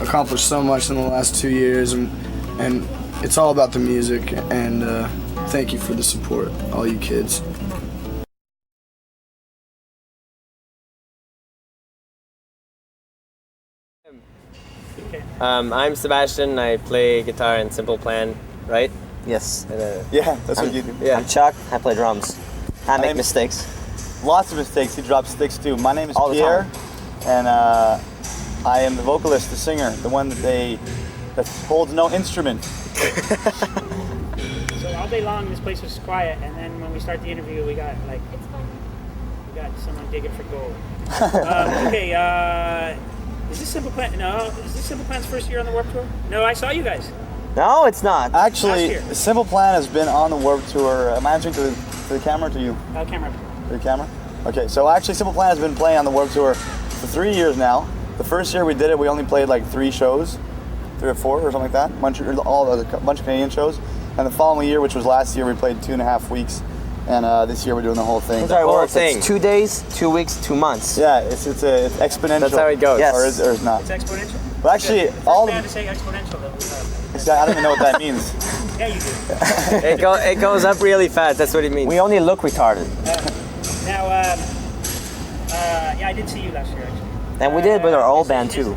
accomplished so much in the last 2 years, and it's all about the music, and thank you for the support, all you kids. I'm Sebastian. I play guitar in Simple Plan, right? Yes. Yeah, that's what you do. I'm Chuck. I play drums. I make I'm- mistakes. Lots of mistakes. He drops sticks too. My name is All the Pierre, time. and I am the vocalist, the singer, the one that holds no instrument. So all day long, this place was quiet, and then when we start the interview, we got someone digging for gold. Okay, is this Simple Plan? No, is this Simple Plan's first year on the Warped Tour? No, I saw you guys. No, it's not. Actually, Simple Plan has been on the Warped Tour. Am I answering to the camera or to you? Camera. To the camera? Okay, so actually Simple Plan has been playing on the Warped Tour for 3 years now. The first year we did it, we only played like 3 shows, 3 or 4 or something like that, bunch of Canadian shows. And the following year, which was last year, we played 2.5 weeks. And this year we're doing the whole thing. That's how it works. It's 2 days, 2 weeks, 2 months. Yeah, it's exponential. That's how it goes. Yes. Or is it not? It's exponential? But actually, First all band to say exponential that we have. I don't even know what that means. Yeah, you do. It goes up really fast. That's what it means. We only look retarded. Now, yeah, I did see you last year, actually. And we did with our old band too.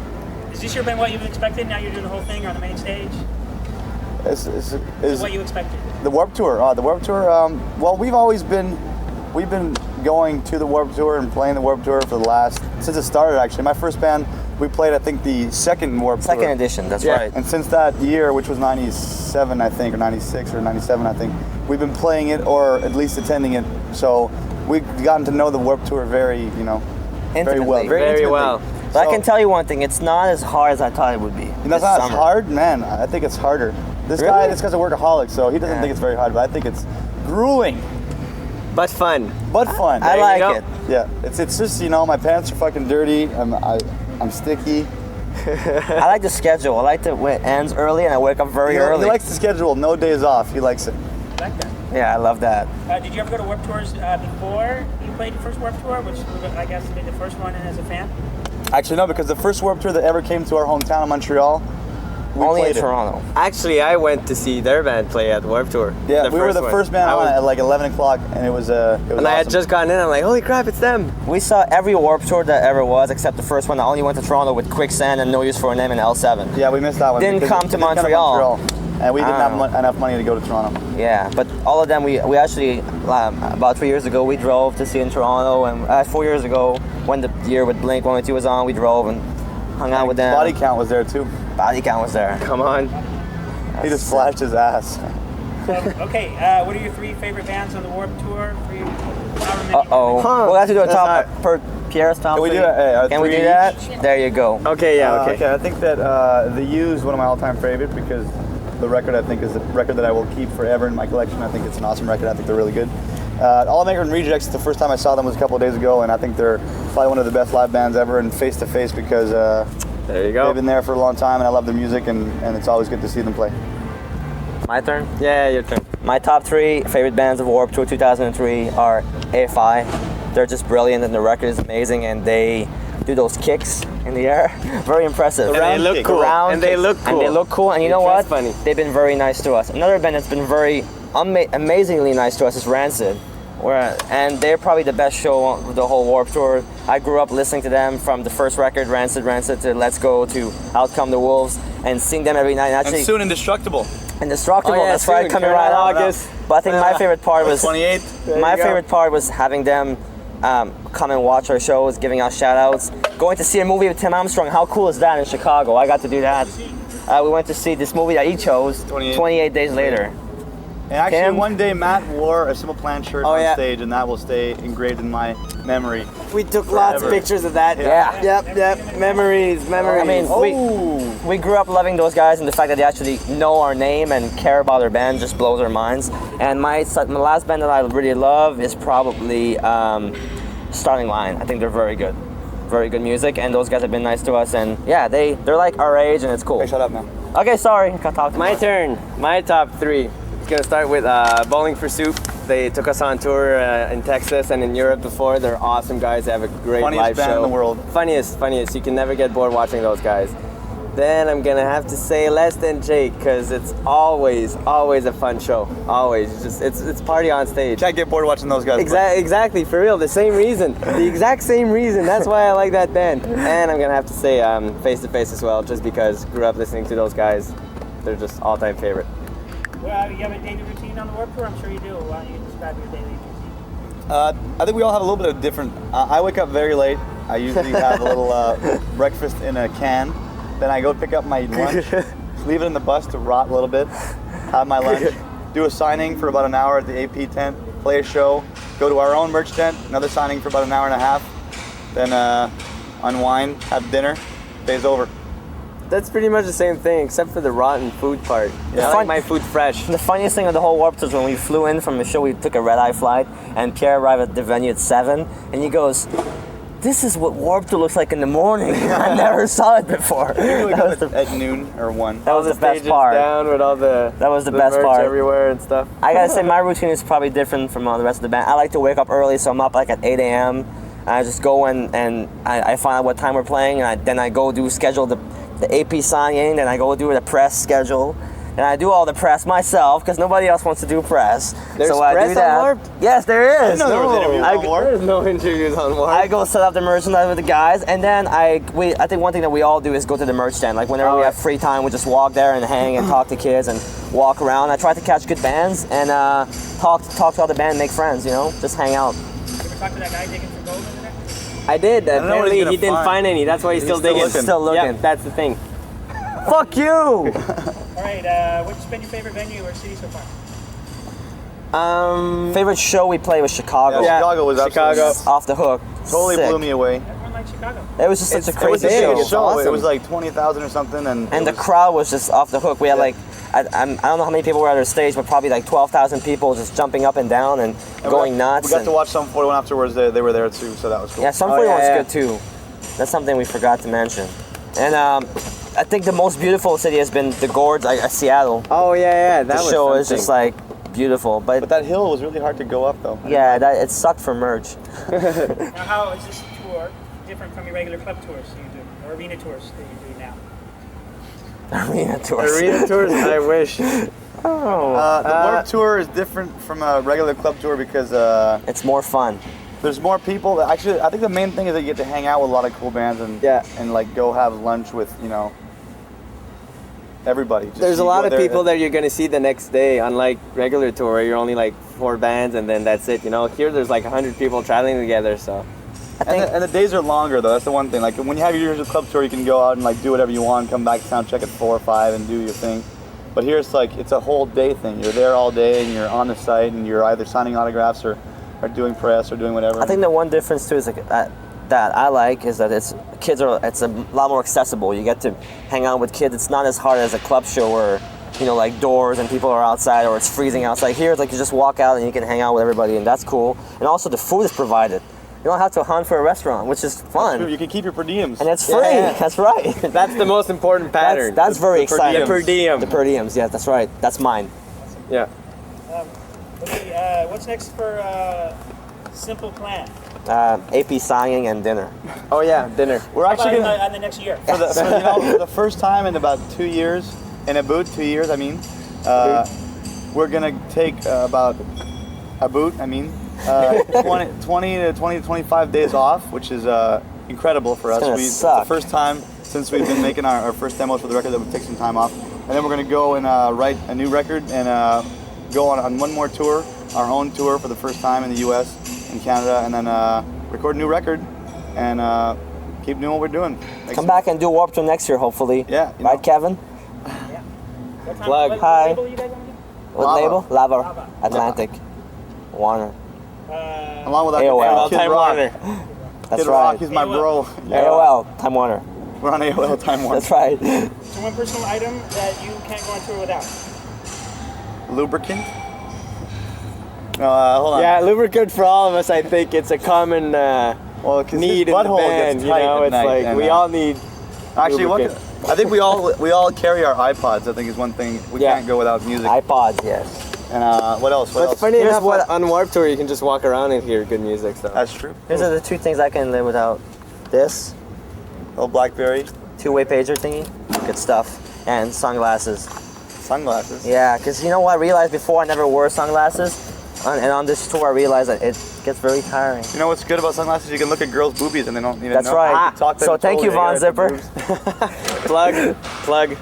Is this year been what you've expected? Now you're doing the whole thing on the main stage? Is what you expected? The Warped Tour. The Warped Tour. Well, we've been going to the Warped Tour and playing the Warped Tour for the last, since it started actually. My first band, we played I think the second Warped Tour. Second edition, that's right. And since that year, which was 97 I think, or 96 or 97 I think, we've been playing it or at least attending it. So we've gotten to know the Warped Tour very well. Very intimately. well. But I can tell you one thing, it's not as hard as I thought it would be. You know, it's not as hard? Man, I think it's harder. This guy's a workaholic, so he doesn't think it's very hard, but I think it's grueling. But fun. I like it. Yeah, it's just, you know, my pants are fucking dirty, I'm sticky. I like the schedule. I like that it ends early and I wake up very early. He likes the schedule, no days off, he likes it. I like that. Yeah, I love that. Did you ever go to Warped Tours before you played your first Warped Tour, which I guess you did the first one as a fan? Actually, no, because the first Warped Tour that ever came to our hometown of Montreal, we Only played in Toronto. Actually, I went to see their band play at Warped Tour. Yeah, we were the one. first band on at like 11 o'clock, and it was And I had just gotten in, I'm like, holy crap, it's them. We saw every Warped Tour that ever was, except the first one. I only went to Toronto with Quicksand and No Use for a Name and L7. Yeah, we missed that one. Didn't because come it to didn't Montreal. And we didn't have enough money to go to Toronto. Yeah, but all of them, we actually, about 3 years ago, we drove to see in Toronto, and 4 years ago, when the year with Blink-182 was on, we drove and hung out with them. Body Count was there too. Body Count was there. Come on. He just flashed his ass. Okay, what are your 3 favorite bands on the Warped Tour? Uh-oh. We'll have to do a top per Pierre's top. Can we do Can we do that? There you go. Okay, yeah, okay. Okay, I think that The U is one of my all-time favorite because the record I think is a record that I will keep forever in my collection. I think it's an awesome record. I think they're really good. All American Rejects, the first time I saw them was a couple of days ago, and I think they're probably one of the best live bands ever, and face to face because there you go. They've been there for a long time, and I love their music, and it's always good to see them play. My turn? Yeah, your turn. My top 3 favorite bands of Warped Tour 2003 are AFI. They're just brilliant, and the record is amazing, and they do those kicks in the air. Very impressive. And they look cool. And they look cool. And you know what? Funny. They've been very nice to us. Another band that's been very amazingly nice to us is Rancid. And they're probably the best show on the whole Warped Tour. I grew up listening to them from the first record, Rancid, to Let's Go, to Out Come the Wolves, and seeing them every night. And soon Indestructible. Indestructible, Oh, yeah, that's right, soon, coming Carolina, right August. But I think my favorite part was 28th. my favorite part was having them come and watch our shows, giving out shout outs. Going to see a movie with Tim Armstrong, how cool is that in Chicago? I got to do that. We went to see this movie that he chose 28 days later. And actually, Tim? one day Matt wore a Simple Plan shirt Oh, on yeah. stage, and that will stay engraved in my memory. We took lots of Forever. pictures of that. Yeah. Yep. Memories. I mean, we grew up loving those guys, and the fact that they actually know our name and care about our band just blows our minds. And my last band that I really love is probably Starting Line. I think they're very good music, and those guys have been nice to us. And yeah, they're like our age, and it's cool. Hey, shut up now. Okay, sorry. My turn. My top three. It's gonna start with Bowling for Soup. They took us on tour in Texas and in Europe before. They're awesome guys. They have a great Funniest live band show. in the world. Funniest. You can never get bored watching those guys. Then I'm gonna have to say Less Than Jake, because it's always a fun show. Always. It's party on stage. Can't get bored watching those guys. Exactly, for real. The same reason. The exact same reason. That's why I like that band. And I'm gonna have to say Face to Face as well, just because grew up listening to those guys. They're just all-time favorite. Well, you have a daily routine on the Warped Tour? I'm sure you do. Why don't you describe your daily routine? I think we all have a little bit of different. I wake up very late. I usually have a little breakfast in a can. Then I go pick up my lunch, leave it in the bus to rot a little bit, have my lunch, do a signing for about an hour at the AP tent, play a show, go to our own merch tent, another signing for about an hour and a half, then unwind, have dinner, day's over. That's pretty much the same thing, except for the rotten food part. Yeah, I like my food fresh. The funniest thing of the whole Warped Tour is when we flew in from the show, we took a red-eye flight, and Pierre arrived at the venue at 7, and he goes, "This is what Warped Tour looks like in the morning." I never saw it before. That was at noon or 1. That was the best part. Down with all the best merch part everywhere and stuff. I gotta say, my routine is probably different from the rest of the band. I like to wake up early, so I'm up like at 8 a.m. I just go and I find out what time we're playing, and then I go schedule the AP signing, then I go do the press schedule, and I do all the press myself because nobody else wants to do press. There's so I press do that. on Warped? Yes, there is. I didn't know there was interviews on Warped. There's no interviews on Warped. I go set up the merchandise with the guys, and then I think one thing that we all do is go to the merch stand. Like whenever we have free time, we just walk there and hang and talk to kids and walk around. I try to catch good bands and talk to other bands, make friends. Just hang out. You ever talk to that guy digging for gold over there? I did. I don't know what he's Apparently, gonna he didn't find. find any. That's why he's still digging. Still looking. Yep, that's the thing. Fuck you! All right, what's been your favorite venue or city so far? Favorite show we played was Chicago. Yeah, Chicago was absolutely Off the hook. totally Sick. blew me away. Everyone likes Chicago. It was just such a It was crazy a big show. show. It Awesome. was like 20,000 or something, And the crowd was just off the hook. We had like, I don't know how many people were at our stage, but probably like 12,000 people just jumping up and down and going nuts. We got to watch some 41 afterwards. They were there too, so that was cool. Yeah, Some 41 was good too. That's something we forgot to mention. And I think the most beautiful city has been the Gorge, like Seattle. Oh yeah, that the was show is something. just like beautiful, but that hill was really hard to go up though. Yeah, it sucked for merch. Now, how is this tour different from your regular club tours you do, or arena tours that you do now? Arena tours. Arena tours, I wish. The Warped Tour is different from a regular club tour because it's more fun. There's more people. Actually, I think the main thing is that you get to hang out with a lot of cool bands and like go have lunch with everybody. There's a lot of people that you're gonna see the next day, unlike regular tour where you're only like 4 bands and then that's it. Here there's like 100 people traveling together, so. And the days are longer though. That's the one thing. Like when you have your usual club tour, you can go out and like do whatever you want, come back, sound check at 4 or 5, and do your thing. But here it's like it's a whole day thing. You're there all day and you're on the site and you're either signing autographs or doing press or doing whatever. I think the one difference too is like that I like is that it's a lot more accessible. You get to hang out with kids. It's not as hard as a club show where like doors and people are outside or it's freezing outside. Here it's like you just walk out and you can hang out with everybody and that's cool. And also the food is provided. You don't have to hunt for a restaurant, which is fun. You can keep your per diems. And it's free. Yeah. That's right. That's the most important pattern. That's very the exciting. The per diem. The per diems, yeah, that's right. That's mine. Yeah. Okay, what's next for Simple Plan? AP signing and dinner. Oh yeah, dinner. We're actually gonna on the next year. for the first time in about 2 years, in a boot, 2 years. We're gonna take about a boot. 20 to 25 days off, which is incredible for us. It's the first time since we've been making our first demos for the record that we take some time off, and then we're gonna go and write a new record and go on one more tour, our own tour for the first time in the U.S. in Canada, and then record a new record and keep doing what we're doing. Come back and do Warped Tour next year, hopefully. Yeah. Right, Kevin? Plug. Hi. What label you guys on? What Lava. label? Lava. Atlantic. Warner. Along with our AOL. Kid Time Rock. Warner. That's Kid right. Rock, he's my bro. AOL. Time Warner. We're on AOL Time Warner. That's right. So one personal item that you can't go on tour without. Lubricant. Hold on. Yeah, lubricant for all of us. I think it's a common need in the butthole band. gets You tight know, at it's night, like and, we all need. Actually, lubricant. I think we all carry our iPods. I think is one thing we can't go without music. iPods, yes. And what else? What But else? funny enough, on Warped Tour, you can just walk around and hear good music. So that's true. These are the two things I can live without. This. Little BlackBerry. Two-way pager thingy. Good stuff. And sunglasses. Sunglasses? Yeah, because you know what I realized before, I never wore sunglasses. And on this tour, I realized that it gets very tiring. You know what's good about sunglasses? You can look at girls' boobies and they don't even That's know. right. You can talk to So them thank you, totally. Von Zipper. plug.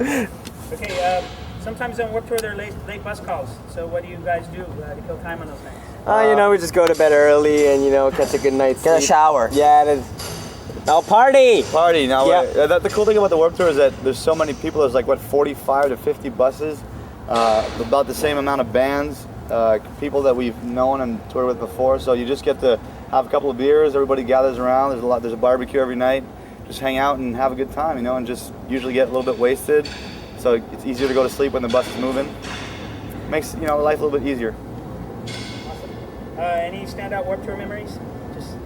Okay, sometimes on Warped Tour there are late bus calls. So what do you guys do to kill time on those nights? You know, we just go to bed early and catch a good night's sleep. Get a shower. Yeah. Party. Party. Now, Yeah. the cool thing about the Warped Tour is that there's so many people. There's like 45 to 50 buses, about the same amount of bands, people that we've known and toured with before. So you just get to have a couple of beers. Everybody gathers around. There's a barbecue every night. Just hang out and have a good time, and just usually get a little bit wasted. So it's easier to go to sleep when the bus is moving. Makes life a little bit easier. Any standout Warped Tour memories? Just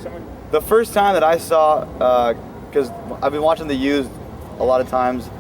someone. The first time that I saw, because I've been watching The Used a lot of times,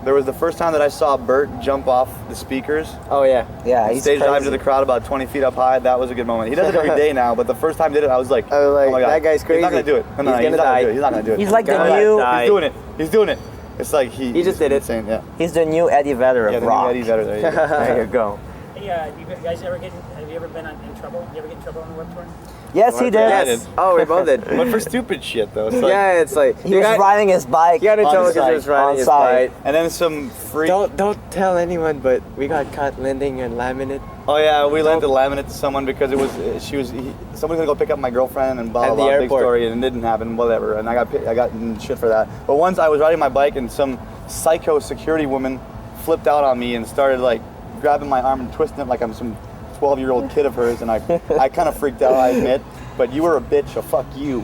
there was the first time that I saw Bert jump off the speakers. Oh yeah. Yeah, he's stage dive crazy. to the crowd about 20 feet up high. That was a good moment. He does it every day now, but the first time he did it, I was like, oh my God, that guy's crazy. He's not gonna do it. No, He's gonna die. He's not gonna do it. He's like the new. He's doing it. He's doing it. It's like he just did it. Insane. Yeah. He's the new Eddie Vedder Yeah, of the rock. new Eddie Vedder. There you go. There you go. Hey, do you guys have you ever been in trouble? You ever get in trouble on the Warped Tour? Yes, he did. Yes. Oh, we both did. But for stupid shit though. It's like, Yeah, it's like He was riding his bike. He got in on trouble because site. he was riding On his site. bike. and then some freak. Don't tell anyone, but we got caught lending a laminate. Oh yeah, we lent a laminate to someone because somebody's gonna go pick up my girlfriend and blah At blah the blah. Big airport. story, and it didn't happen. Whatever, and I got in shit for that. But once I was riding my bike and some psycho security woman flipped out on me and started like grabbing my arm and twisting it like I'm some 12-year-old kid of hers, and I kind of freaked out. I admit. But you were a bitch, so fuck you.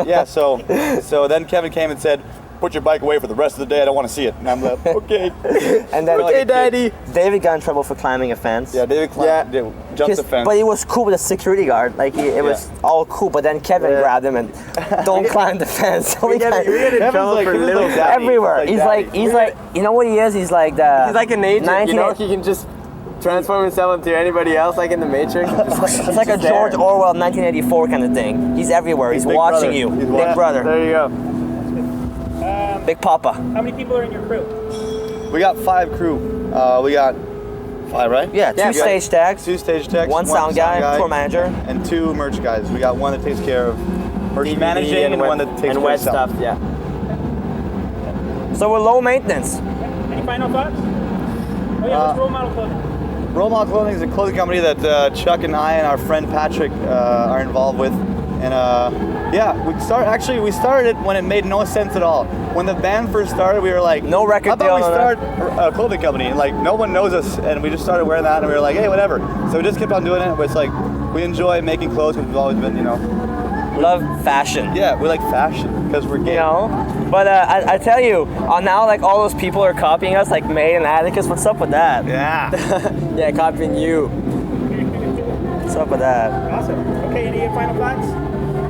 Yeah, so then Kevin came and said, put your bike away for the rest of the day, I don't want to see it. And I'm like, okay. And then Okay, Daddy. David got in trouble for climbing a fence. Yeah, David jumped the fence. But it was cool with the security guard. Like it was all cool. But then Kevin grabbed him and don't climb the fence. We get in trouble for little daddy. Everywhere. He's like, you know what he is? He's like the. He's like an agent, he can just transform himself into anybody else, like in the Matrix. It's like a George Orwell 1984 kind of thing. He's everywhere. He's Big watching brother. you. He's Big brother. There you go. Big Papa. How many people are in your crew? We got 5 crew. We got 5, right? Yeah, two stage tags. 2 stage techs. One sound guy, tour manager. And 2 merch guys. We got one that takes care of merch managing and one that takes care wet of sound. stuff. Yeah. So we're low maintenance. Any final thoughts? Oh yeah, what's Role Model Clothing? Role Model Clothing is a clothing company that Chuck and I and our friend Patrick are involved with, and yeah, we started it when it made no sense at all. When the band first started, we were like, no record how deal. about we start a clothing company? And like no one knows us, and we just started wearing that, and we were like, hey, whatever. So we just kept on doing it. But it's like we enjoy making clothes because we've always been, love fashion. Yeah, we like fashion because we're gay. But I tell you, now like all those people are copying us, like May and Atticus. What's up with that? Yeah. Yeah, copying you. What's up with that? Awesome. Okay, any final thoughts?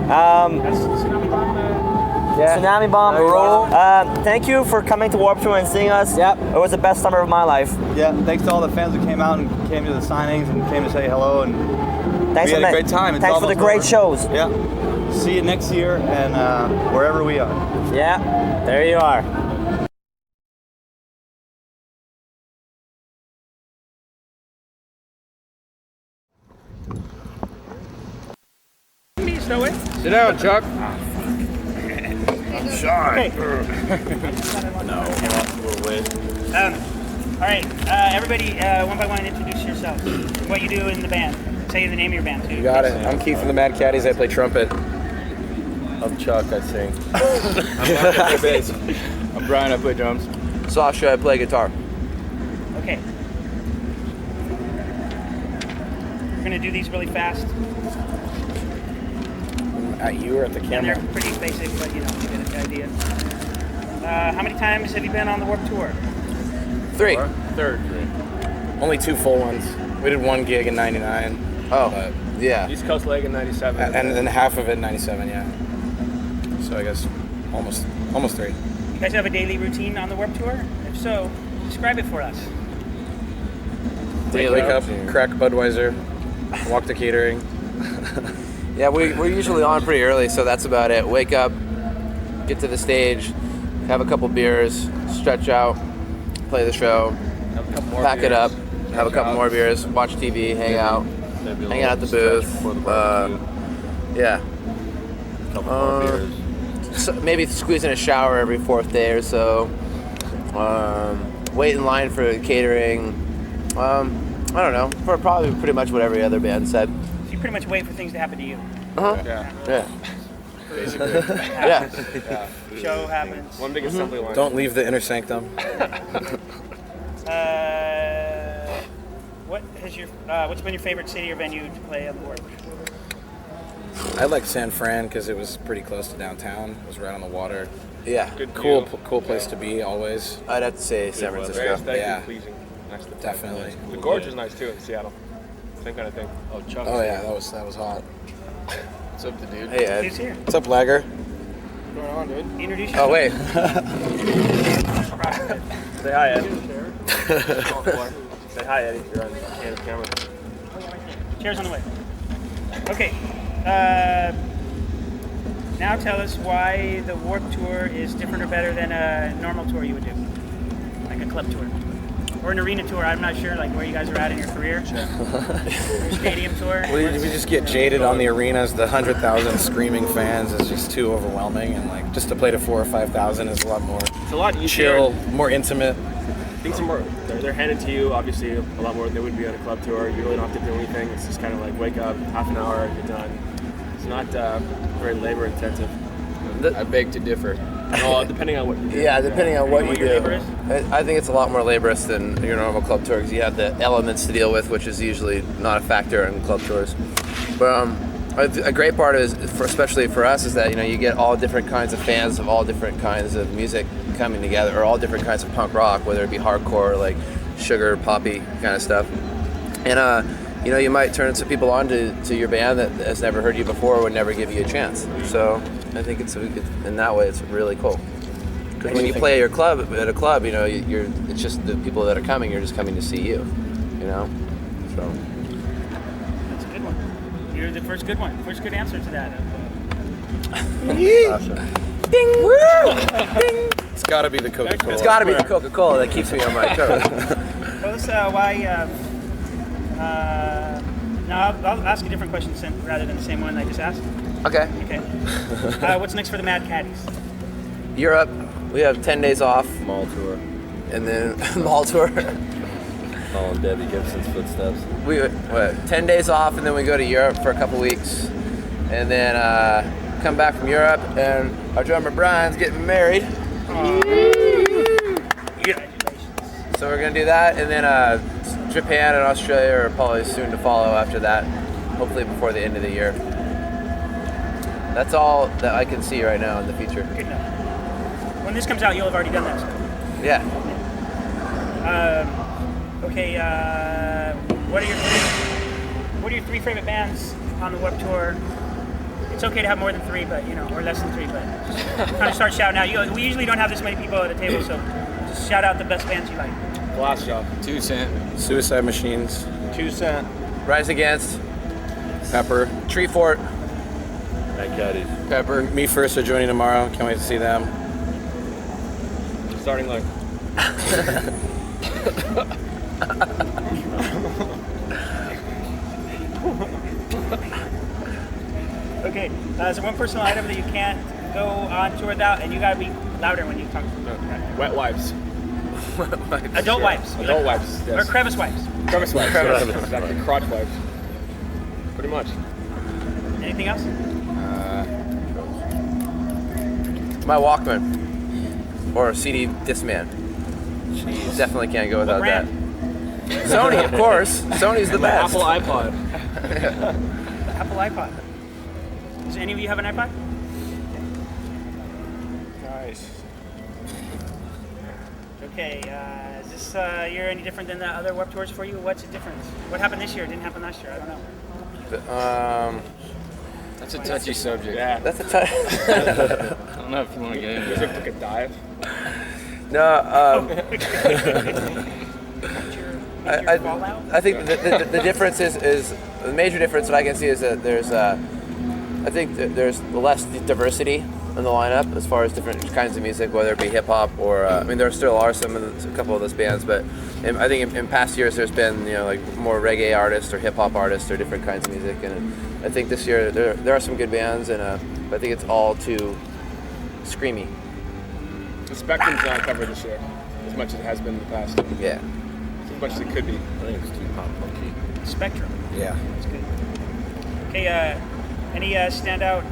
That's Tsunami Bomb. Tsunami Bomb, roll. Thank you for coming to Warped Tour and seeing us. Yep. It was the best summer of my life. Yeah, thanks to all the fans who came out and came to the signings and came to say hello, and Thanks we had for a great time. It's Thanks for the almost great over. shows. Yeah. See you next year and wherever we are. Yeah, there you are. Sit down, Chuck. I'm shy. Okay. No, we'll wait. right, everybody, one by one, introduce yourself. What you do in the band. Say the name of your band too. You got it. I'm Keith from the Mad Caddies. I play trumpet. I'm Chuck, I sing. I'm Mark, I play bass. I'm Brian, I play drums. Sasha, I play guitar. Okay. We're gonna do these really fast. At you or at the And camera? they're pretty basic, but you know, you get the idea. How many times have you been on the Warped Tour? 3. Third. Only 2 full ones. We did 1 gig in '99. Oh, but yeah. East Coast leg in '97. and then half of it in '97, yeah. So I guess almost 3. You guys have a daily routine on the Warped Tour? If so, describe it for us. Wake up, crack Budweiser, walk to catering. Yeah, we're usually on pretty early, so that's about it. Wake up, get to the stage, have a couple beers, stretch out, play the show, pack it up, have a couple more beers, watch TV, hang out, hang out at the booth. Yeah. So maybe squeeze in a shower every 4th day or so. Wait in line for catering. I don't know, for probably pretty much what every other band said. So you pretty much wait for things to happen to you. Uh-huh. Yeah. Basically. Yeah. Show happens. One big assembly line. Don't leave the inner sanctum. What's been your favorite city or venue to play on the Warped? I like San Fran because it was pretty close to downtown. It was right on the water. Yeah. Cool place to be always. I'd have to say San Francisco. Very aesthetically Yeah. pleasing. Nice to play. Definitely. The Gorge is nice too in Seattle. Same kind of thing. Oh, Chuck. Oh yeah, that was hot. What's up, dude? Hey Ed. Who's here? What's up, Lagger? What's going on, dude? Introduce yourself. Oh wait. Say hi, Eddie. Say hi, Eddie. You're on camera. Chair's on the way. Okay. Now tell us why the Warped Tour is different or better than a normal tour you would do, like a club tour or an arena tour. I'm not sure, like where you guys are at in your career. Or stadium tour. We just get jaded on the arenas. The 100,000 screaming fans is just too overwhelming, and like just to play to 4,000 or 5,000 is a lot more. It's a lot easier. Chill, more intimate. Things are more. They're handed to you, obviously, a lot more than they would be on a club tour. You really don't have to do anything. It's just kind of like wake up, half an hour, you're done. It's not very labor intensive. I beg to differ. Well, depending on what you do. Yeah, depending on what you your do. labor is? I think it's a lot more laborious than your normal club tour because you have the elements to deal with, which is usually not a factor in club tours. But a great part is, especially for us, is that you get all different kinds of fans of all different kinds of music coming together, or all different kinds of punk rock, whether it be hardcore, like sugar, poppy kind of stuff. And you might turn some people on to your band that has never heard you before, would never give you a chance. So I think it's in that way it's really cool. Because when you play at a club, it's just the people that are coming. You're just coming to see you, So That's a good one. You're the first good one. First good answer to that. Ding! Woo! Ding! It's got to be the Coca-Cola. It's got to be the Coca-Cola that keeps me on my toes. Tell us why. Now I'll ask a different question rather than the same one I just asked. Okay. Okay. What's next for the Mad Caddies? Europe. We have 10 days off. Mall tour. And then mall tour. Following Debbie Gibson's footsteps. 10 days off, and then we go to Europe for a couple weeks, and then come back from Europe, and our drummer Brian's getting married. So we're gonna do that, and then Japan and Australia are probably soon to follow after that, hopefully before the end of the year. That's all that I can see right now in the future. Good enough. When this comes out, you'll have already done that. So. Yeah. Okay. What are your 3 favorite bands on the Warped Tour? It's okay to have more than 3, but or less than 3, but just kind of start shouting out. We usually don't have this many people at a table, so just shout out the best bands you like. Glass Shop. 2 Cent. Suicide Machines. 2 Cent. Rise Against. Pepper. Tree Fort. Mad Caddies. Pepper. Me First are joining tomorrow. Can't wait to see them. Starting like. Okay, so one personal item that you can't go on tour without, and you gotta be louder when you talk. Wet wipes. Adult wipes. Adult wipes. Yes. Or crevice wipes. Crevice wipes. Yes, exactly. Crotch wipes. Pretty much. Anything else? My Walkman or CD Discman. Definitely can't go without that. Sony, of course. Sony's the best. Apple iPod. The Apple iPod. Does any of you have an iPod? Nice. Okay, is this year any different than the other Warped Tours for you? What's the difference? What happened this year? Didn't happen last year? I don't know. That's a touchy subject. Yeah, that's a touchy. I don't know if you want to get into You that. took a dive. No, I think the difference is the major difference that I can see is that there's I think that there's less diversity in the lineup as far as different kinds of music, whether it be hip hop or I mean there still are a couple of those bands, but I think in past years there's been like more reggae artists or hip hop artists or different kinds of music, and I think this year there are some good bands, and I think it's all too screamy. The spectrum's not covered this year as much as it has been in the past. Yeah. As much as it could be. I think it's too pop punky. Spectrum. Yeah. That's good. Okay, any standout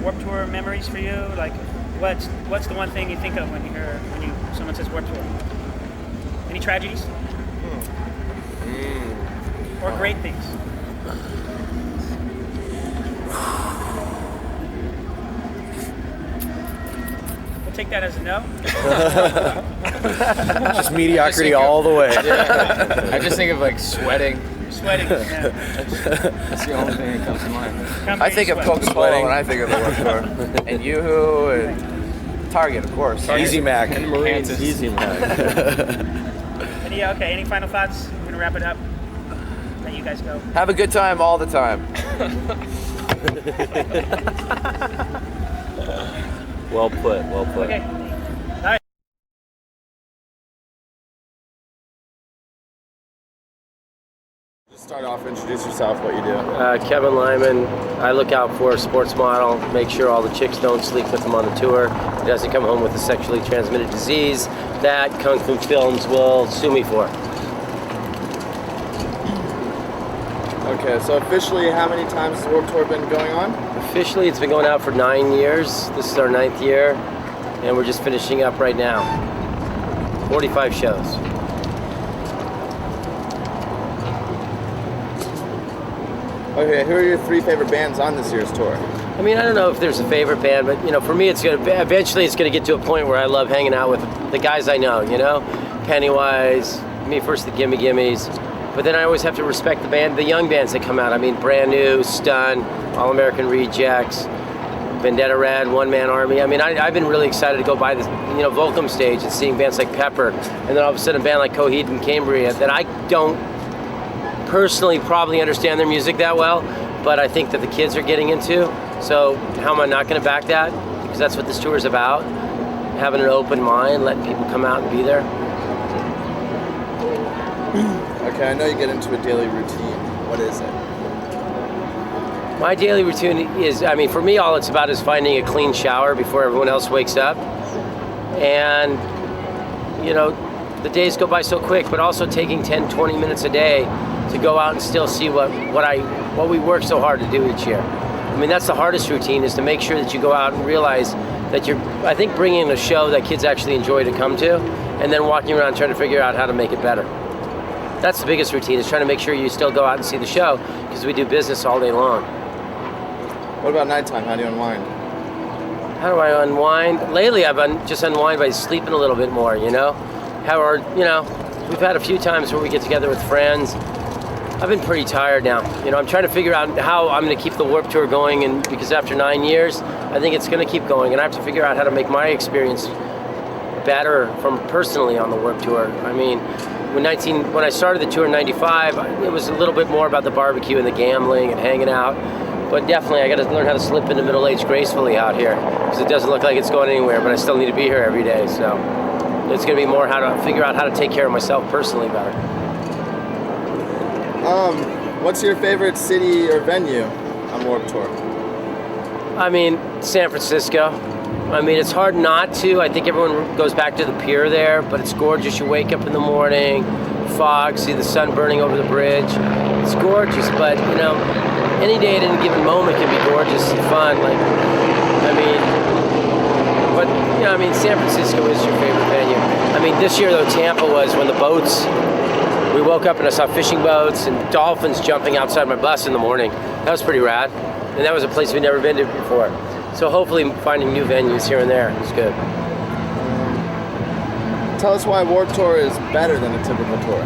Warped Tour memories for you? Like, what's the one thing you think of when someone says Warped Tour? Any tragedies? Or great things? We'll take that as a no. Just mediocrity all the way. Yeah. I just think of like sweating. Sweating. Yeah. That's the only thing that comes to mind. I think of Coca-Cola when I think of the Warped Tour, and Yoo-Hoo, and Target, of course. Easy Mac. And Marines. Easy Mac. Any final thoughts? We're gonna wrap it up. Let you guys go. Have a good time all the time. Well put. Well put. Okay. All right. Just start off, introduce yourself, what you do. Kevin Lyman. I look out for a sports model, make sure all the chicks don't sleep with him on the tour. He doesn't come home with a sexually transmitted disease that Kung Fu Films will sue me for. Okay, so officially, how many times has the Warped Tour been going on? Officially, it's been going out for 9 years. This is our 9th year, and we're just finishing up right now. 45 shows. Okay, who are your 3 favorite bands on this year's tour? I mean, I don't know if there's a favorite band, but for me, eventually it's gonna get to a point where I love hanging out with the guys I know. Pennywise, me first, the Gimme Gimmes, but then I always have to respect the young bands that come out. I mean, Brand New, Stun, All American Rejects, Vendetta Red, One Man Army. I mean, I've been really excited to go by the Volcom stage and seeing bands like Pepper, and then all of a sudden a band like Coheed and Cambria that I don't personally probably understand their music that well, but I think that the kids are getting into. So how am I not going to back that? Because that's what this tour is about. Having an open mind, letting people come out and be there. Okay, I know you get into a daily routine. What is it? My daily routine is, for me, all it's about is finding a clean shower before everyone else wakes up. And, the days go by so quick, but also taking 10, 20 minutes a day to go out and still see what we work so hard to do each year. I mean, that's the hardest routine, is to make sure that you go out and realize that you're, I think, bringing a show that kids actually enjoy to come to, and then walking around trying to figure out how to make it better. That's the biggest routine, is trying to make sure you still go out and see the show, because we do business all day long. What about nighttime? How do you unwind? How do I unwind? Lately, I've just unwind by sleeping a little bit more, We've had a few times where we get together with friends. I've been pretty tired now. I'm trying to figure out how I'm going to keep the Warped Tour going, and because after 9 years, I think it's going to keep going, and I have to figure out how to make my experience better from personally on the Warped Tour. I mean, when I started the tour in '95, it was a little bit more about the barbecue and the gambling and hanging out. But definitely, I got to learn how to slip into middle age gracefully out here, because it doesn't look like it's going anywhere, but I still need to be here every day. So it's going to be more how to figure out how to take care of myself personally better. What's your favorite city or venue on Warped Tour? I mean, San Francisco. I mean, it's hard not to. I think everyone goes back to the pier there, but it's gorgeous. You wake up in the morning, fog, see the sun burning over the bridge. It's gorgeous, but you know, any day at any given moment can be gorgeous and fun. Like, I mean, but you know, I mean, San Francisco is your favorite venue. I mean, this year though, Tampa was when the boats. We woke up and I saw fishing boats and dolphins jumping outside my bus in the morning. That was pretty rad, and that was a place we'd never been to before. So hopefully finding new venues here and there is good. Tell us why Warped Tour is better than a typical tour,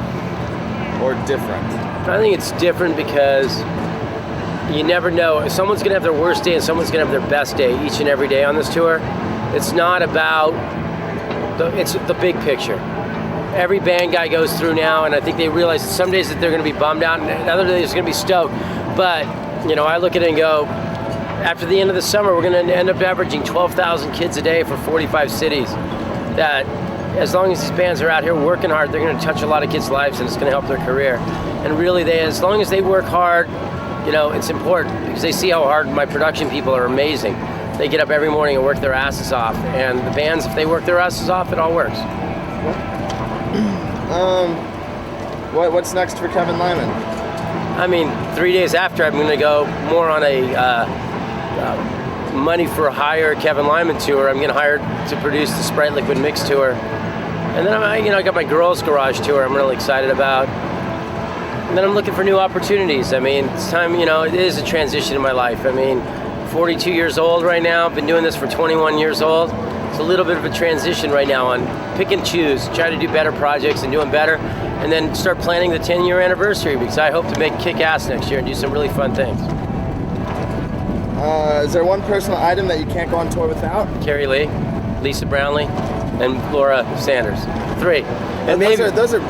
or different. I think it's different because you never know. Someone's gonna have their worst day and someone's gonna have their best day each and every day on this tour. It's not about, it's the big picture. Every band guy goes through now, and I think they realize that some days that they're gonna be bummed out and other days they're gonna be stoked. But, you know, I look at it and go, after the end of the summer, we're going to end up averaging 12,000 kids a day for 45 cities. That, as long as these bands are out here working hard, they're going to touch a lot of kids' lives, and it's going to help their career. And really, as long as they work hard, you know, it's important because they see how hard my production people are amazing. They get up every morning and work their asses off. And the bands, if they work their asses off, it all works. What's next for Kevin Lyman? I mean, 3 days after, I'm going to go more on a money for hire Kevin Lyman tour. I'm going to hire to produce the Sprite Liquid Mix tour, and then I got my Girls Garage tour. I'm really excited about, and then I'm looking for new opportunities. I mean, it's time. You know, it is a transition in my life. I mean, 42 years old right now. I've been doing this for 21 years old. It's a little bit of a transition right now on pick and choose, try to do better projects and doing better, and then start planning the 10-year anniversary because I hope to make kick ass next year and do some really fun things. Is there one personal item that you can't go on tour without? Carrie Lee, Lisa Brownlee, and Laura Sanders. 3. And those are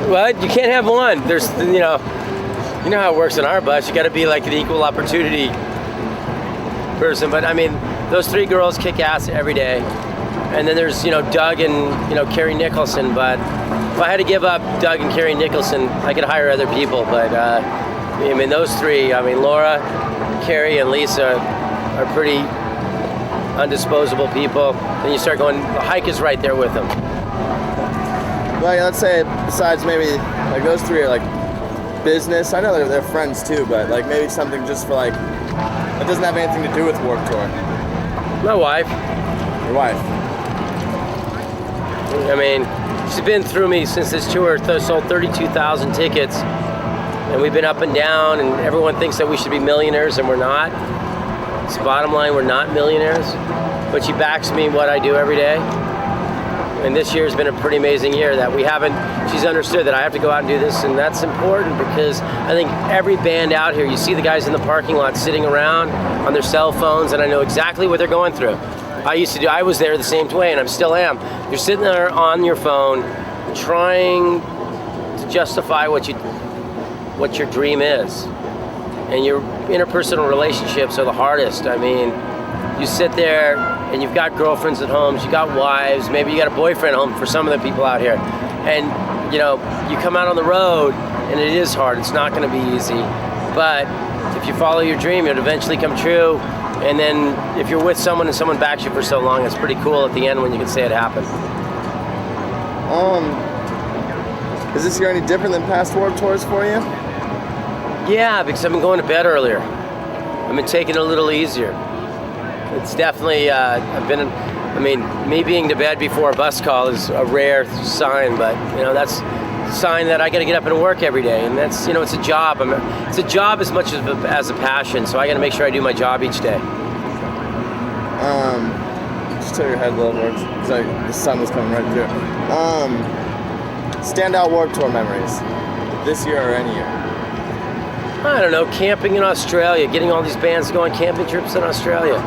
what? You can't have one. There's, you know how it works on our bus. You got to be like an equal opportunity person. But I mean, those 3 girls kick ass every day. And then there's, you know, Doug and, you know, Carrie Nicholson. But if I had to give up Doug and Carrie Nicholson, I could hire other people. But I mean, those 3. I mean, Laura, Carrie, and Lisa are pretty undisposable people. Then you start going, the hike is right there with them. Like, let's say besides maybe like those 3 are like business. I know they're friends too, but like maybe something just for like that doesn't have anything to do with Warped Tour. My wife. Your wife. I mean, she's been through me since this tour. Sold 32,000 tickets, and we've been up and down. And everyone thinks that we should be millionaires, and we're not. It's bottom line, we're not millionaires. But she backs me in what I do every day. And this year has been a pretty amazing year that we haven't, she's understood that I have to go out and do this, and that's important because I think every band out here, you see the guys in the parking lot sitting around on their cell phones, and I know exactly what they're going through. I was there the same way, and I still am. You're sitting there on your phone trying to justify what your dream is. And your interpersonal relationships are the hardest. I mean, you sit there and you've got girlfriends at home, you got wives, maybe you got a boyfriend at home for some of the people out here. And you know, you come out on the road and it is hard, it's not gonna be easy. But if you follow your dream, it'll eventually come true. And then if you're with someone and someone backs you for so long, it's pretty cool at the end when you can say it happened. Is this year any different than past Warped Tours for you? Yeah, because I've been going to bed earlier. I've been taking it a little easier. It's definitely, I mean, me being to bed before a bus call is a rare sign, but, you know, that's a sign that I got to get up and work every day, and that's, you know, it's a job. It's a job as much as a passion, so I got to make sure I do my job each day. Just tilt your head a little more, because the sun was coming right through. Standout Warped Tour memories, this year or any year? I don't know, camping in Australia, getting all these bands going camping trips in Australia.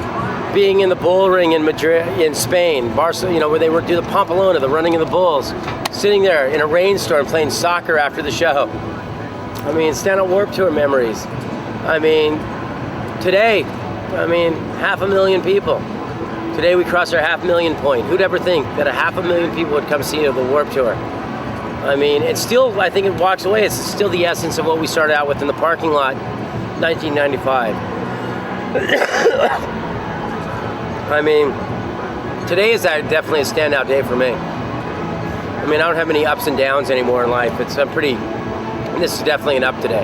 Being in the bull ring in Madrid, in Spain, Barcelona, you know, where they would do the Pamplona, the running of the bulls. Sitting there in a rainstorm playing soccer after the show. I mean, standout Warped Tour memories. I mean, today, 500,000 people. Today we crossed our 500,000 point. Who'd ever think that 500,000 people would come see the Warped Tour? I mean, it's still, I think it walks away, it's still the essence of what we started out with in the parking lot, 1995. I mean, today is definitely a standout day for me. I mean, I don't have many ups and downs anymore in life. This is definitely an up today.